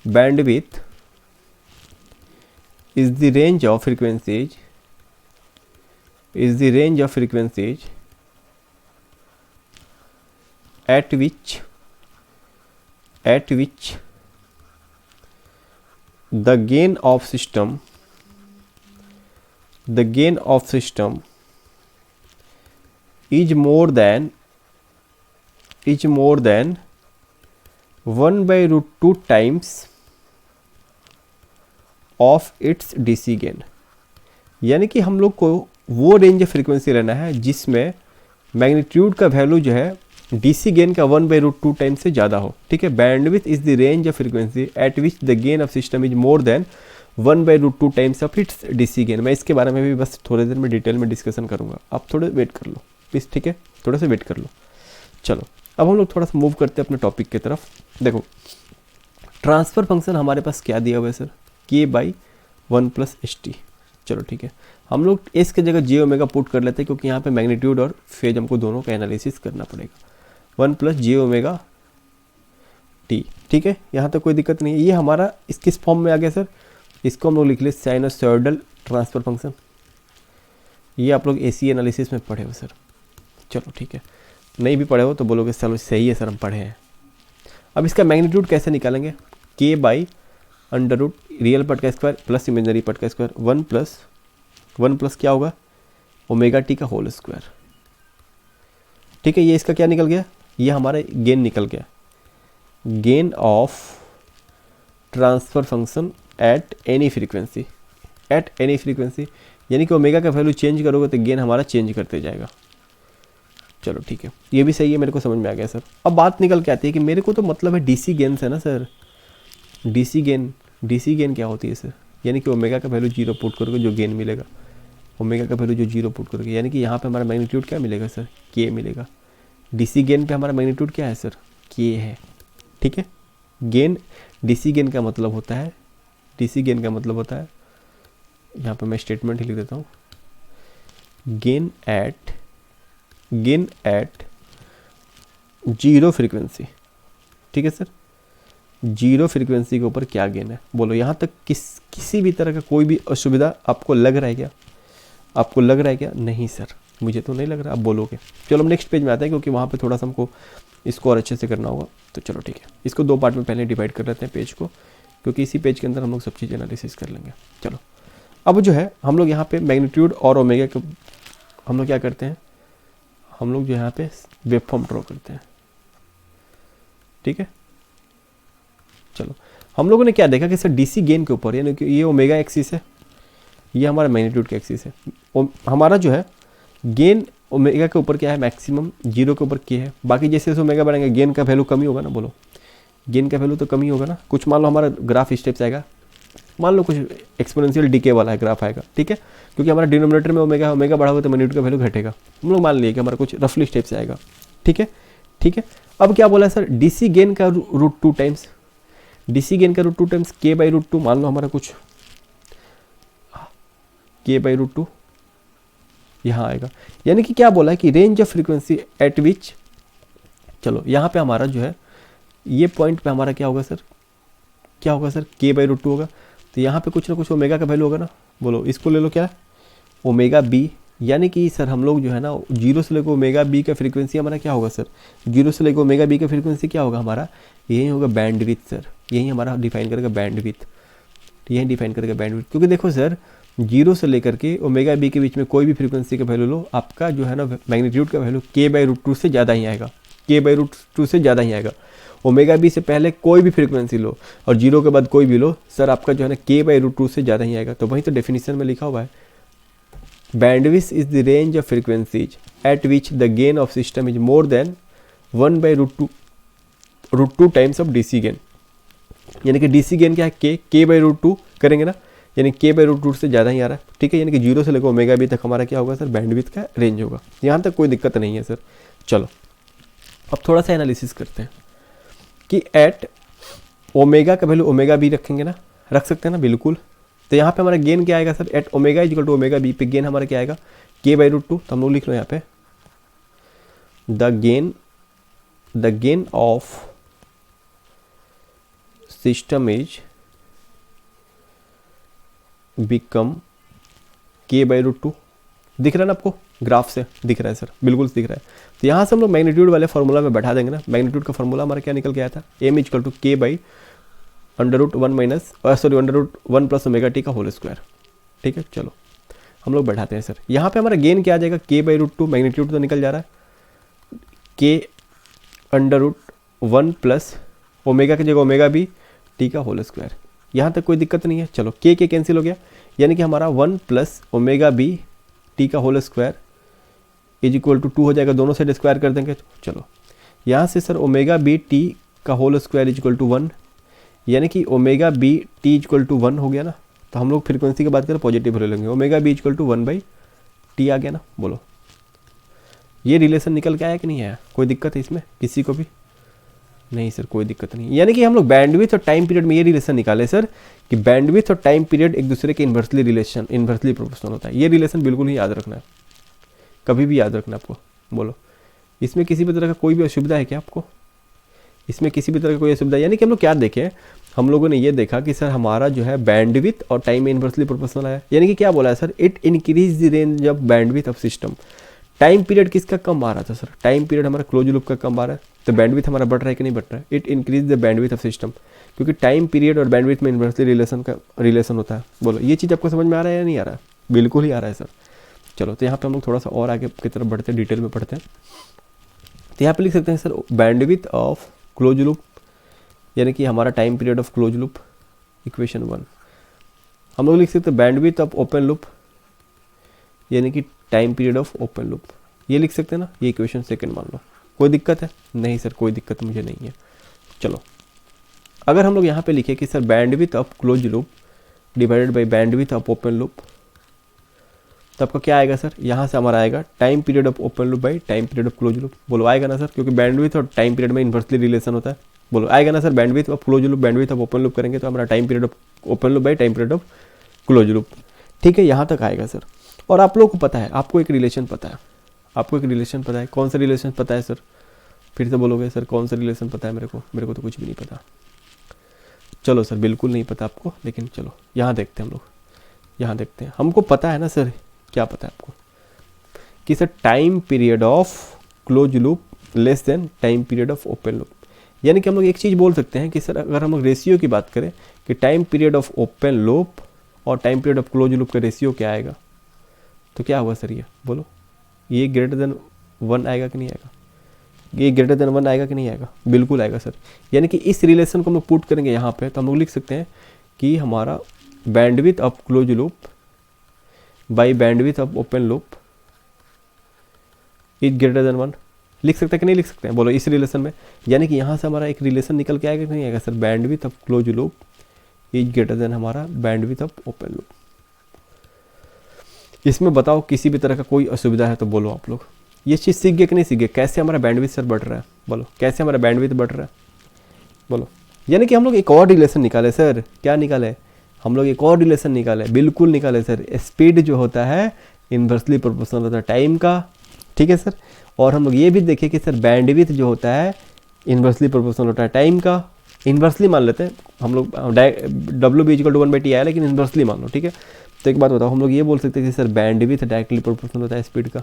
Bandwidth is the range of frequencies at which the gain of system is more than 1/√2 times of its DC gain। यानी कि हम लोग को वो रेंज ऑफ फ्रीक्वेंसी रहना है जिसमें मैग्नीट्यूड का वैल्यू जो है डीसी गेन का 1/√2 टाइम से ज़्यादा हो। ठीक है, bandwidth is the range of frequency eight which the gain of system is more than 1/√2 times of its DC gain. मैं इसके बारे में भी बस थोड़ी देर में डिटेल में डिस्कशन करूंगा, आप थोड़े वेट कर लो प्लीज़। ठीक है, थोड़ा सा वेट कर लो। चलो अब हम लोग थोड़ा सा मूव करते हैं अपने टॉपिक की तरफ। देखो ट्रांसफ़र फंक्शन हमारे पास क्या दिया हुआ है सर, k/1 + st। चलो ठीक है, हम लोग एस की जगह जे ओमेगा पुट कर लेते हैं क्योंकि यहाँ पे मैग्नीट्यूड और फेज हमको दोनों का एनालिसिस करना पड़ेगा। 1 + j ओमेगा टी। ठीक है, यहाँ तक कोई दिक्कत नहीं है। ये हमारा इस किस फॉर्म में आ गया सर, इसको हम लोग लिख ले साइनसॉइडल ट्रांसफर फंक्शन। ये आप लोग एसी एनालिसिस में पढ़े हो सर। चलो ठीक है, नहीं भी पढ़े हो तो बोलोगे चलो सही है सर हम पढ़े हैं। अब इसका मैग्नीट्यूड कैसे निकालेंगे, k/√, रियल पार्ट का स्क्वायर प्लस इमेजनरी पार्ट का स्क्वायर, 1 प्लस क्या होगा, ओमेगा टी का होल स्क्वायर। ठीक है, ये इसका क्या निकल गया, ये हमारा गेन निकल गया, gain of transfer function at any frequency. यानी कि ओमेगा का वैल्यू चेंज करोगे तो गेन हमारा चेंज करते जाएगा। चलो ठीक है, ये भी सही है, मेरे को समझ में आ गया सर। अब बात निकल के आती है कि मेरे को तो मतलब है डीसी गेन से ना सर। डीसी गेन क्या होती है सर, यानी कि ओमेगा का वैल्यू 0 पुट करोगे जो गेन मिलेगा, ओमेगा का वैल्यू जो 0 पुट करोगे, यानी कि यहाँ पे हमारा मैग्नीट्यूड क्या मिलेगा सर, के मिलेगा। डीसी गेन पे हमारा मैग्नीट्यूड क्या है सर, के है। ठीक है, गेन डीसी गेन का मतलब होता है, यहाँ पे मैं स्टेटमेंट ही लिख देता हूँ, गेन एट 0 फ्रीक्वेंसी। ठीक है सर, 0 फ्रीक्वेंसी के ऊपर क्या गेन है, बोलो। यहाँ तक किसी भी तरह का कोई भी असुविधा आपको लग रहा है क्या? नहीं सर, मुझे तो नहीं लग रहा, आप बोलोगे। चलो हम नेक्स्ट पेज में आते हैं क्योंकि वहाँ पे थोड़ा सा हमको इसको और अच्छे से करना होगा। तो चलो ठीक है, इसको 2 पार्ट में पहले डिवाइड कर लेते हैं पेज को, क्योंकि इसी पेज के अंदर हम लोग सब चीज़ एनालिसिस कर लेंगे। चलो अब जो है हम लोग यहाँ पे मैग्नीट्यूड और ओमेगा के हम लोग क्या करते हैं, हम लोग जो यहाँ पे वेव फॉर्म ड्रॉ करते हैं। ठीक है, चलो हम लोगों ने क्या देखा कि सर डीसी गेन के ऊपर, यानी कि ये ओमेगा एक्सिस है, ये हमारा मैग्नीट्यूड का एक्सिस है। हमारा जो है गेन ओमेगा के ऊपर क्या है, मैक्सिमम 0 के ऊपर के है। बाकी जैसे जैसे ओमेगा बढ़ेंगे गेन का वैल्यू कम ही होगा ना, बोलो। गेन का वैल्यू तो कम ही होगा ना। कुछ मान लो हमारा ग्राफ इस टाइप से आएगा, मान लो कुछ एक्सपोनेंशियल डीके वाला है ग्राफ आएगा। ठीक है, क्योंकि हमारा डिनोमिनेटर में ओमेगा बढ़ा होगा तो मैग्नीट्यूड का वैल्यू घटेगा। हम लोग मान लिए कि हमारा कुछ रफली स्टेप से आएगा। ठीक है, अब क्या बोला है सर, डीसी गेन का √2 टाइम्स, k/√2 मान लो हमारा कुछ k/√2 यहाँ आएगा। यानी कि क्या बोला है कि रेंज ऑफ फ्रीक्वेंसी एट विच, चलो यहाँ पे हमारा जो है ये पॉइंट पे हमारा क्या होगा सर, k/√2 होगा। तो यहाँ पे कुछ ना कुछ ओमेगा का वैल्यू होगा ना, बोलो। इसको ले लो क्या, ओमेगा बी। यानी कि सर हम लोग जो है ना 0 से लेकर ओमेगा बी का फ्रीक्वेंसी हमारा क्या होगा सर, 0 से लेकर ओमेगा बी का फ्रीक्वेंसी क्या होगा हमारा, यही होगा बैंडविड्थ सर। यही हमारा डिफाइन करेगा बैंडविड्थ, क्योंकि देखो सर 0 से लेकर के ओमेगा बी के बीच में कोई भी फ्रीक्वेंसी का वैल्यू लो, आपका जो है ना मैग्नीट्यूड का वैल्यू k/√2 से ज़्यादा ही आएगा। ओमेगा बी से पहले कोई भी फ्रीक्वेंसी लो और 0 के बाद कोई भी लो सर, आपका जो है ना k/√2 से ज़्यादा ही आएगा। तो वहीं तो डेफिनेशन में लिखा हुआ है, bandwidth is the range of frequencies eight which the gain of system is more than 1/√2 times of DC gain. यानी कि डीसी गेन क्या है, k/√2 करेंगे ना, यानी k/√2 से ज़्यादा ही आ रहा है। ठीक है, यानी कि 0 से लेकर ओमेगा बी तक हमारा क्या होगा सर, बैंडविड्थ का रेंज होगा। यहाँ तक कोई दिक्कत नहीं है सर। चलो अब थोड़ा सा एनालिसिस करते हैं कि एट ओमेगा का वैल्यू ओमेगा बी रखेंगे ना, रख सकते हैं ना, बिल्कुल। तो यहाँ पे हमारा गेन क्या आएगा sir, at omega is equal to omega B पे गेन हमारा क्या आएगा k/√2। तो हम लोग लिख लो यहाँ पे the gain of system is become k/√2। दिख रहा है ना आपको, ग्राफ से दिख रहा है सर, बिल्कुल दिख रहा है। तो यहाँ से हम लोग मैग्नीट्यूड वाले फॉर्मूला में बैठा देंगे ना। मैग्नीट्यूड का फॉर्मूला हमारा क्या निकल के आया था, m is equal to k/√1 plus omega T का होल स्क्वायर। ठीक है, चलो हम लोग बैठाते हैं सर। यहाँ पे हमारा गेन क्या आ जाएगा, k/√2, मैग्नीट्यूड तो निकल जा रहा है, k/√1 प्लस ओमेगा की जगह ओमेगा बी टी का होल स्क्वायर। यहाँ तक कोई दिक्कत नहीं है। चलो k कैंसिल हो गया, यानी कि हमारा 1 प्लस ओमेगा बी टी का whole square is equal to 2 हो जाएगा, दोनों साइड स्क्वायर कर देंगे। चलो यहाँ से सर ओमेगा बी टी का whole square is equal to 1, यानी कि omega B T is equal to 1 हो गया ना। तो हम लोग फ्रीक्वेंसी की बात करें पॉजिटिव ले लेंगे, omega B is equal to 1/t आ गया ना। बोलो ये रिलेशन निकल के आया कि नहीं आया, कोई दिक्कत है इसमें किसी को भी? नहीं सर कोई दिक्कत नहीं। यानी कि हम लोग बैंडविड्थ और टाइम पीरियड में ये रिलेशन निकाले सर कि बैंडविड्थ और टाइम पीरियड एक दूसरे के इन्वर्सली प्रोपोर्शनल होता है। ये रिलेशन बिल्कुल ही याद रखना है, कभी भी याद रखना आपको। बोलो इसमें किसी भी तरह का कोई भी असुविधा है क्या आपको? इसमें किसी भी तरह का कोई असुविधा, यानी कि हम लोग क्या देखें, हम लोगों ने ये देखा कि सर हमारा जो है बैंडविड्थ और टाइम में इन्वर्सली प्रोपोर्शनल है। यानी कि क्या बोला है sir, it increase the range of bandwidth of system. Time period किसका कम आ रहा था सर, टाइम पीरियड हमारा क्लोज लूप का कम आ रहा है, तो बैंडविड्थ हमारा बढ़ रहा है कि नहीं बढ़ रहा है? It increase the bandwidth of system, क्योंकि टाइम पीरियड और बैंडविड्थ में इन्वर्सली रिलेशन होता है। बोलो ये चीज़ आपको समझ में आ रहा है या नहीं आ रहा है? बिल्कुल ही आ रहा है सर। चलो तो यहाँ पे हम लोग थोड़ा सा और आगे की तरफ बढ़ते हैं, डिटेल में पढ़ते हैं। तो यहाँ पे लिख सकते हैं sir bandwidth of close loop, यानी कि हमारा time period of close loop, equation 1। हम लोग लिख सकते हैं बैंडविड्थ ऑफ ओपन लूप, यानी कि time period of open loop, ये लिख सकते हैं ना। ये इक्वेशन 2 मान लो। कोई दिक्कत है? नहीं सर कोई दिक्कत मुझे नहीं है। चलो अगर हम लोग यहाँ पे लिखे कि sir bandwidth of close loop divided by bandwidth of open loop, तो आपका क्या आएगा सर, यहाँ से हमारा आएगा time period of open loop by time period of close loop. बोलो आएगा ना सर, क्योंकि बैंडविड्थ और टाइम पीरियड में इन्वर्सली रिलेशन होता है। बोलो आएगा ना sir, bandwidth of close loop bandwidth of open loop करेंगे तो हमारा time period of open loop by time period of close loop. ठीक है, यहाँ तक आएगा सर। और आप लोगों को पता है, आपको एक रिलेशन पता है, आपको एक रिलेशन पता है। कौन सा रिलेशन पता है सर? फिर से बोलोगे सर कौन सा रिलेशन पता है? मेरे को तो कुछ भी नहीं पता। चलो सर बिल्कुल नहीं पता आपको, लेकिन चलो यहाँ देखते हैं हम लोग, यहाँ देखते हैं। हमको पता है ना सर, क्या पता है आपको कि sir time period of close loop less than time period of open loop. यानी कि हम लोग एक चीज़ बोल सकते हैं कि सर अगर हम लोग रेशियो की बात करें कि time period of open loop और time period of close loop का रेशियो क्या आएगा, तो क्या होगा सर? ये बोलो, ये ग्रेटर देन 1 आएगा कि नहीं आएगा? ये ग्रेटर देन 1 आएगा कि नहीं आएगा? बिल्कुल आएगा सर। यानी कि इस रिलेशन को हम लोग पुट करेंगे यहाँ पे, तो हम लोग लिख सकते हैं कि हमारा bandwidth of close loop by bandwidth of open loop is greater than 1। लिख सकते हैं कि नहीं लिख सकते हैं? बोलो इस रिलेशन में। यानी कि यहाँ से हमारा एक रिलेशन निकल के आएगा कि नहीं आएगा sir, bandwidth of close loop is greater than हमारा बैंडविड्थ ऑफ ओपन लूप। इसमें बताओ किसी भी तरह का कोई असुविधा है तो बोलो आप लोग। ये चीज़ सीख गए कि नहीं सीख गए? कैसे हमारा बैंडविड्थ सर बढ़ रहा है? बोलो कैसे हमारा बैंडविड्थ बढ़ रहा है? बोलो। यानी कि हम लोग एक और रिलेशन निकाले सर। क्या निकाले? हम लोग एक और रिलेशन निकाले, बिल्कुल निकाले सर। स्पीड जो होता है इन्वर्सली प्रोपोर्शनल होता है टाइम का, ठीक है सर। और हम लोग ये भी देखें कि सर बैंडविड्थ जो होता है इन्वर्सली प्रोपोर्शनल होता है टाइम का। इन्वर्सली मान लेते हैं हम लोग, W B = 1/T आया, लेकिन इन्वर्सली मान लो, ठीक है। तो एक बात बताओ, हम लोग ये बोल सकते हैं कि सर बैंडविड्थ डायरेक्टली प्रोपोर्शनल होता है स्पीड का।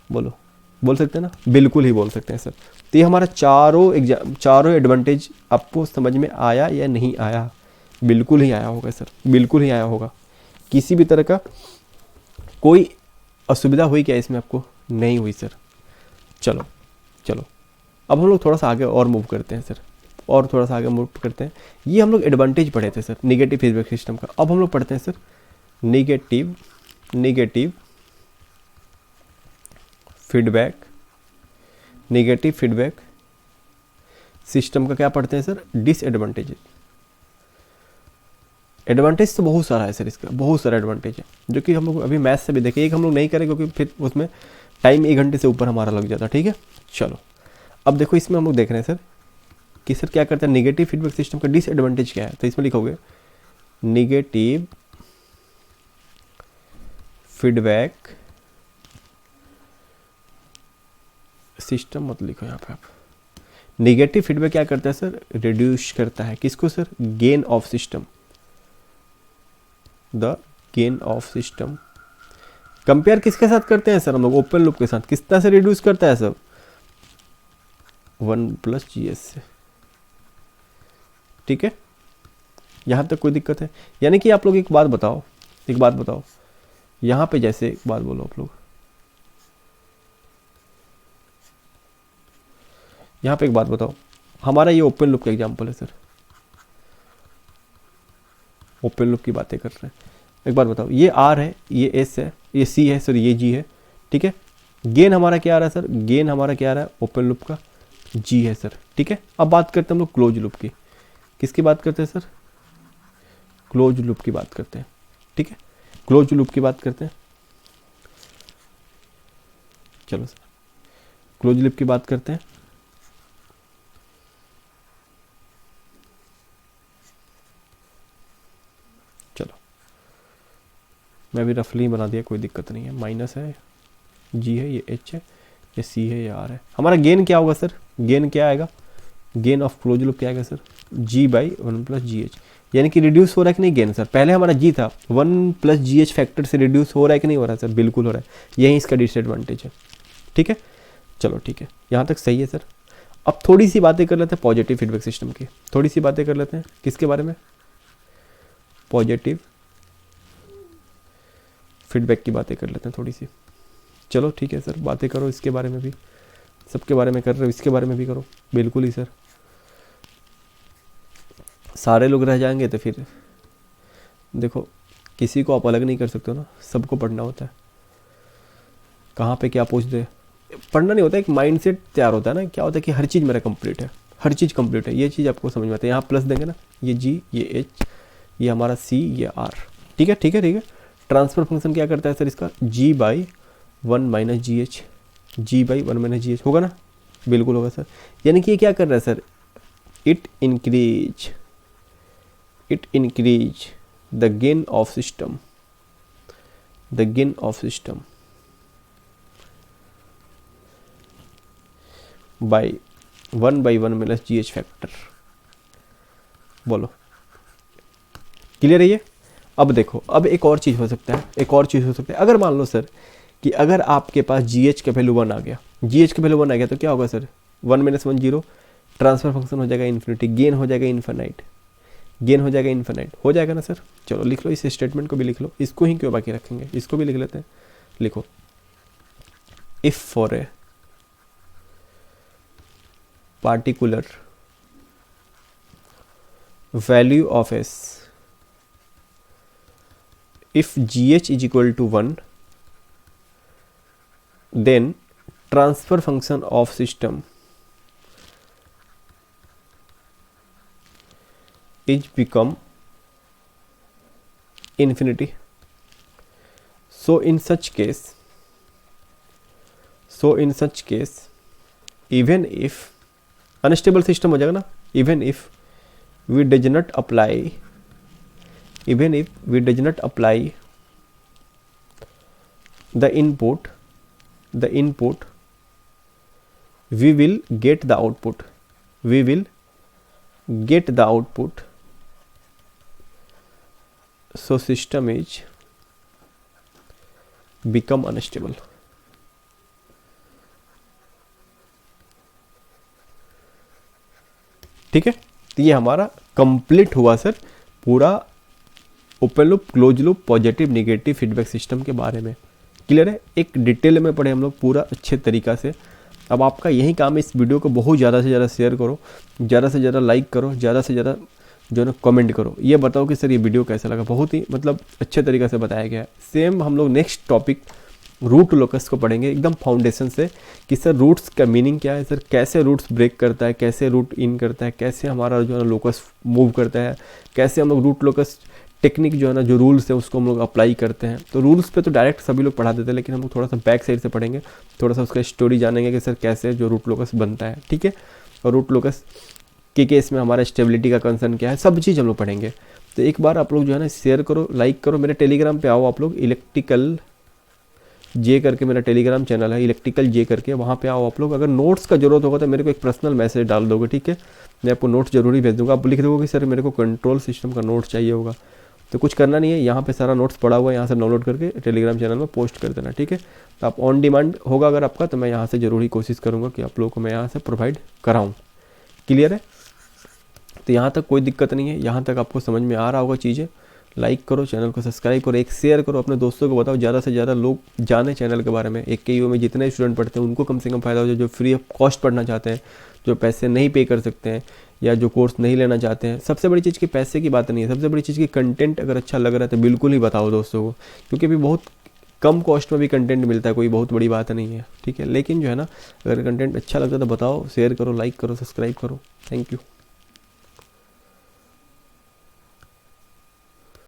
बोलो, बोल सकते हैं ना? बिल्कुल ही बोल सकते हैं सर। तो ये हमारा चारों एडवांटेज आपको समझ में आया या नहीं आया? बिल्कुल ही आया होगा सर, बिल्कुल ही आया होगा। किसी भी तरह का कोई असुविधा हुई क्या इसमें आपको? नहीं हुई सर। चलो चलो अब हम लोग थोड़ा सा आगे और मूव करते हैं सर, और थोड़ा सा आगे मूव करते हैं। ये हम लोग एडवांटेज पढ़े थे सर निगेटिव फीडबैक सिस्टम का। अब हम लोग पढ़ते हैं सर निगेटिव फीडबैक सिस्टम का क्या पढ़ते हैं सर? डिसएडवांटेज। एडवांटेज तो बहुत सारा है सर, इसका बहुत सारा एडवांटेज है, जो कि हम लोग अभी मैथ से भी देखें। एक हम लोग नहीं करें क्योंकि फिर उसमें टाइम 1 घंटे से ऊपर हमारा लग जाता, ठीक है। चलो अब देखो इसमें हम लोग देख रहे हैं सर कि सर क्या करता है निगेटिव फीडबैक सिस्टम का डिसएडवांटेज क्या है। तो इसमें लिखोगे निगेटिव फीडबैक सिस्टम मत लिखो यहाँ पे आप। निगेटिव फीडबैक क्या करता है सर, रिड्यूस करता है किसको sir, gain of system, the gain of system. Compare किसके साथ करते हैं सर हम लोग, ओपन लूप के साथ। किस तरह से रिड्यूस करता है सर, 1 प्लस GH से। ठीक है, यहाँ तक कोई दिक्कत है? यानी कि आप लोग एक बात बताओ, यहाँ पे जैसे एक बात बोलो आप लोग, यहाँ पे एक बात बताओ, हमारा ये ओपन लूप का एग्जांपल है सर, ओपन लूप की बातें कर रहे हैं। एक बात बताओ, ये R है, ये S है, ये C है सर, ये G है। ठीक है, गेन हमारा क्या आ रहा है सर, गेन हमारा क्या आ रहा है ओपन लूप का, G है सर। ठीक है, अब बात करते हैं हम लोग क्लोज लूप की। किसकी बात करते हैं सर, क्लोज लूप की बात करते हैं। ठीक है, क्लोज लूप की बात करते हैं। चलो सर, क्लोज लूप की बात करते हैं। चलो, मैं भी रफली बना दिया, कोई दिक्कत नहीं है। माइनस है, G है, ये H है, ये C है, ये R है। हमारा गेन क्या होगा सर, गेन क्या आएगा, गेन ऑफ क्लोज लूप क्या आएगा sir, G by 1 plus GH। यानी कि रिड्यूस हो रहा है कि नहीं गेन सर, पहले हमारा G था, 1 प्लस GH फैक्टर से रिड्यूस हो रहा है कि नहीं हो रहा है सर, बिल्कुल हो रहा है। यही इसका डिसएडवांटेज है। ठीक है, चलो ठीक है, यहाँ तक सही है सर। अब थोड़ी सी बातें कर लेते हैं पॉजिटिव फीडबैक सिस्टम की, थोड़ी सी बातें कर लेते हैं। किसके बारे में, पॉजिटिव फीडबैक की बातें कर लेते हैं थोड़ी सी। चलो ठीक है सर, बातें करो इसके बारे में भी, सबके बारे में कर रहे हो, इसके बारे में भी करो। बिल्कुल ही सर, सारे लोग रह जाएंगे तो फिर देखो, किसी को आप अलग नहीं कर सकते हो ना, सबको पढ़ना होता है। कहाँ पे क्या पूछ दे, पढ़ना नहीं होता, एक माइंडसेट तैयार होता है ना। क्या होता है कि हर चीज़ मेरा कंप्लीट है, हर चीज़ कंप्लीट है, ये चीज़ आपको समझ में आता है। यहाँ प्लस देंगे ना, ये G, ये H, ये हमारा C, ये R। ठीक है ठीक है ठीक है। ट्रांसफर फंक्शन क्या करता है सर इसका, G by 1 minus GH, G by 1 minus GH होगा ना, बिल्कुल होगा सर। यानी कि ये क्या कर रहा है sir, it increase the gain of system, the gain of system by 1 by 1 minus GH factor. बोलो, क्लियर है ये? अब देखो, अब एक और चीज़ हो सकता है, एक और चीज़ हो सकता है। अगर मान लो सर कि अगर आपके पास GH का वैल्यू 1 आ गया, GH का वैल्यू 1 आ गया, तो क्या होगा सर, 1 माइनस 1 0, ट्रांसफर फंक्शन हो जाएगा इन्फिनिटी, गेन हो जाएगा इन्फिनाइट, गेन हो जाएगा इन्फिनाइट, हो जाएगा ना सर। चलो लिख लो, इस स्टेटमेंट को भी लिख लो, इसको ही क्यों बाकी रखेंगे, इसको भी लिख लेते हैं। लिखो, if for a particular value of S, if GH is equal to 1, then transfer function of system is become infinity. So in such case, even if unstable system हो जाएगा ना, even if we does not apply the input we will get the output, so system is become unstable. ठीक है, तो ये हमारा complete हुआ sir पूरा open loop, close loop, positive negative feedback system के बारे में। क्लियर है, एक डिटेल में पढ़े हम लोग पूरा अच्छे तरीक़ा से। अब आपका यही काम है, इस वीडियो को बहुत ज़्यादा से ज़्यादा शेयर करो, ज़्यादा से ज़्यादा लाइक करो, ज़्यादा से ज़्यादा जो है ना कमेंट करो, ये बताओ कि सर ये वीडियो कैसा लगा। बहुत ही मतलब अच्छे तरीक़े से बताया गया है। सेम हम लोग नेक्स्ट टॉपिक रूट लोकस को पढ़ेंगे एकदम फाउंडेशन से, कि सर रूट्स का मीनिंग क्या है सर, कैसे रूट्स ब्रेक करता है, कैसे रूट इन करता है, कैसे हमारा जो है ना लोकस मूव करता है, कैसे हम लोग रूट लोकस टेक्निक जो है ना, जो रूल्स है उसको हम लोग अप्लाई करते हैं। तो रूल्स पे तो डायरेक्ट सभी लोग पढ़ा देते हैं, लेकिन हम लोग थोड़ा सा बैक साइड से पढ़ेंगे, थोड़ा सा उसका स्टोरी जानेंगे कि सर कैसे जो रूट लोकस बनता है। ठीक है, और रूट लोकस के केस में हमारा स्टेबिलिटी का कंसर्न क्या है, सब चीज़ हम लोग पढ़ेंगे। तो एक बार आप लोग जो है ना शेयर करो, लाइक करो, मेरे टेलीग्राम पे आओ आप लोग, इलेक्ट्रिकल जे करके मेरा टेलीग्राम चैनल है, इलेक्ट्रिकल जे करके, वहाँ पे आओ आप लोग। अगर नोट्स का जरूरत होगा तो मेरे को एक पर्सनल मैसेज डाल दोगे, ठीक है, मैं आपको नोट्स जरूरी भेज दूँगा। आप लिख दोगे कि सर मेरे को कंट्रोल सिस्टम का नोट्स चाहिए होगा, तो कुछ करना नहीं है, यहाँ पे सारा नोट्स पड़ा हुआ है, यहाँ से डाउनलोड करके टेलीग्राम चैनल में पोस्ट कर देना, ठीक है। तो आप ऑन डिमांड होगा अगर आपका, तो मैं यहाँ से ज़रूरी कोशिश करूँगा कि आप लोगों को मैं यहाँ से प्रोवाइड कराऊँ। क्लियर है? तो यहाँ तक कोई दिक्कत नहीं है, यहाँ तक आपको समझ में आ रहा होगा चीज़ें। लाइक करो, चैनल को सब्सक्राइब करो, एक शेयर करो, अपने दोस्तों को बताओ, ज़्यादा से ज़्यादा लोग जाने चैनल के बारे में। एक KU में जितने स्टूडेंट पढ़ते हैं उनको कम से कम फ़ायदा हो जाए, जो फ्री ऑफ कॉस्ट पढ़ना चाहते हैं, जो पैसे नहीं पे कर सकते हैं या जो कोर्स नहीं लेना चाहते हैं। सबसे बड़ी चीज़ की पैसे की बात नहीं है, सबसे बड़ी चीज़ की कंटेंट अगर अच्छा लग रहा है तो बिल्कुल ही बताओ दोस्तों को, क्योंकि अभी बहुत कम कॉस्ट में भी कंटेंट मिलता है, कोई बहुत बड़ी बात नहीं है, ठीक है। लेकिन जो है ना, अगर कंटेंट अच्छा लगता है तो बताओ, शेयर करो, लाइक करो, सब्सक्राइब करो। Thank you.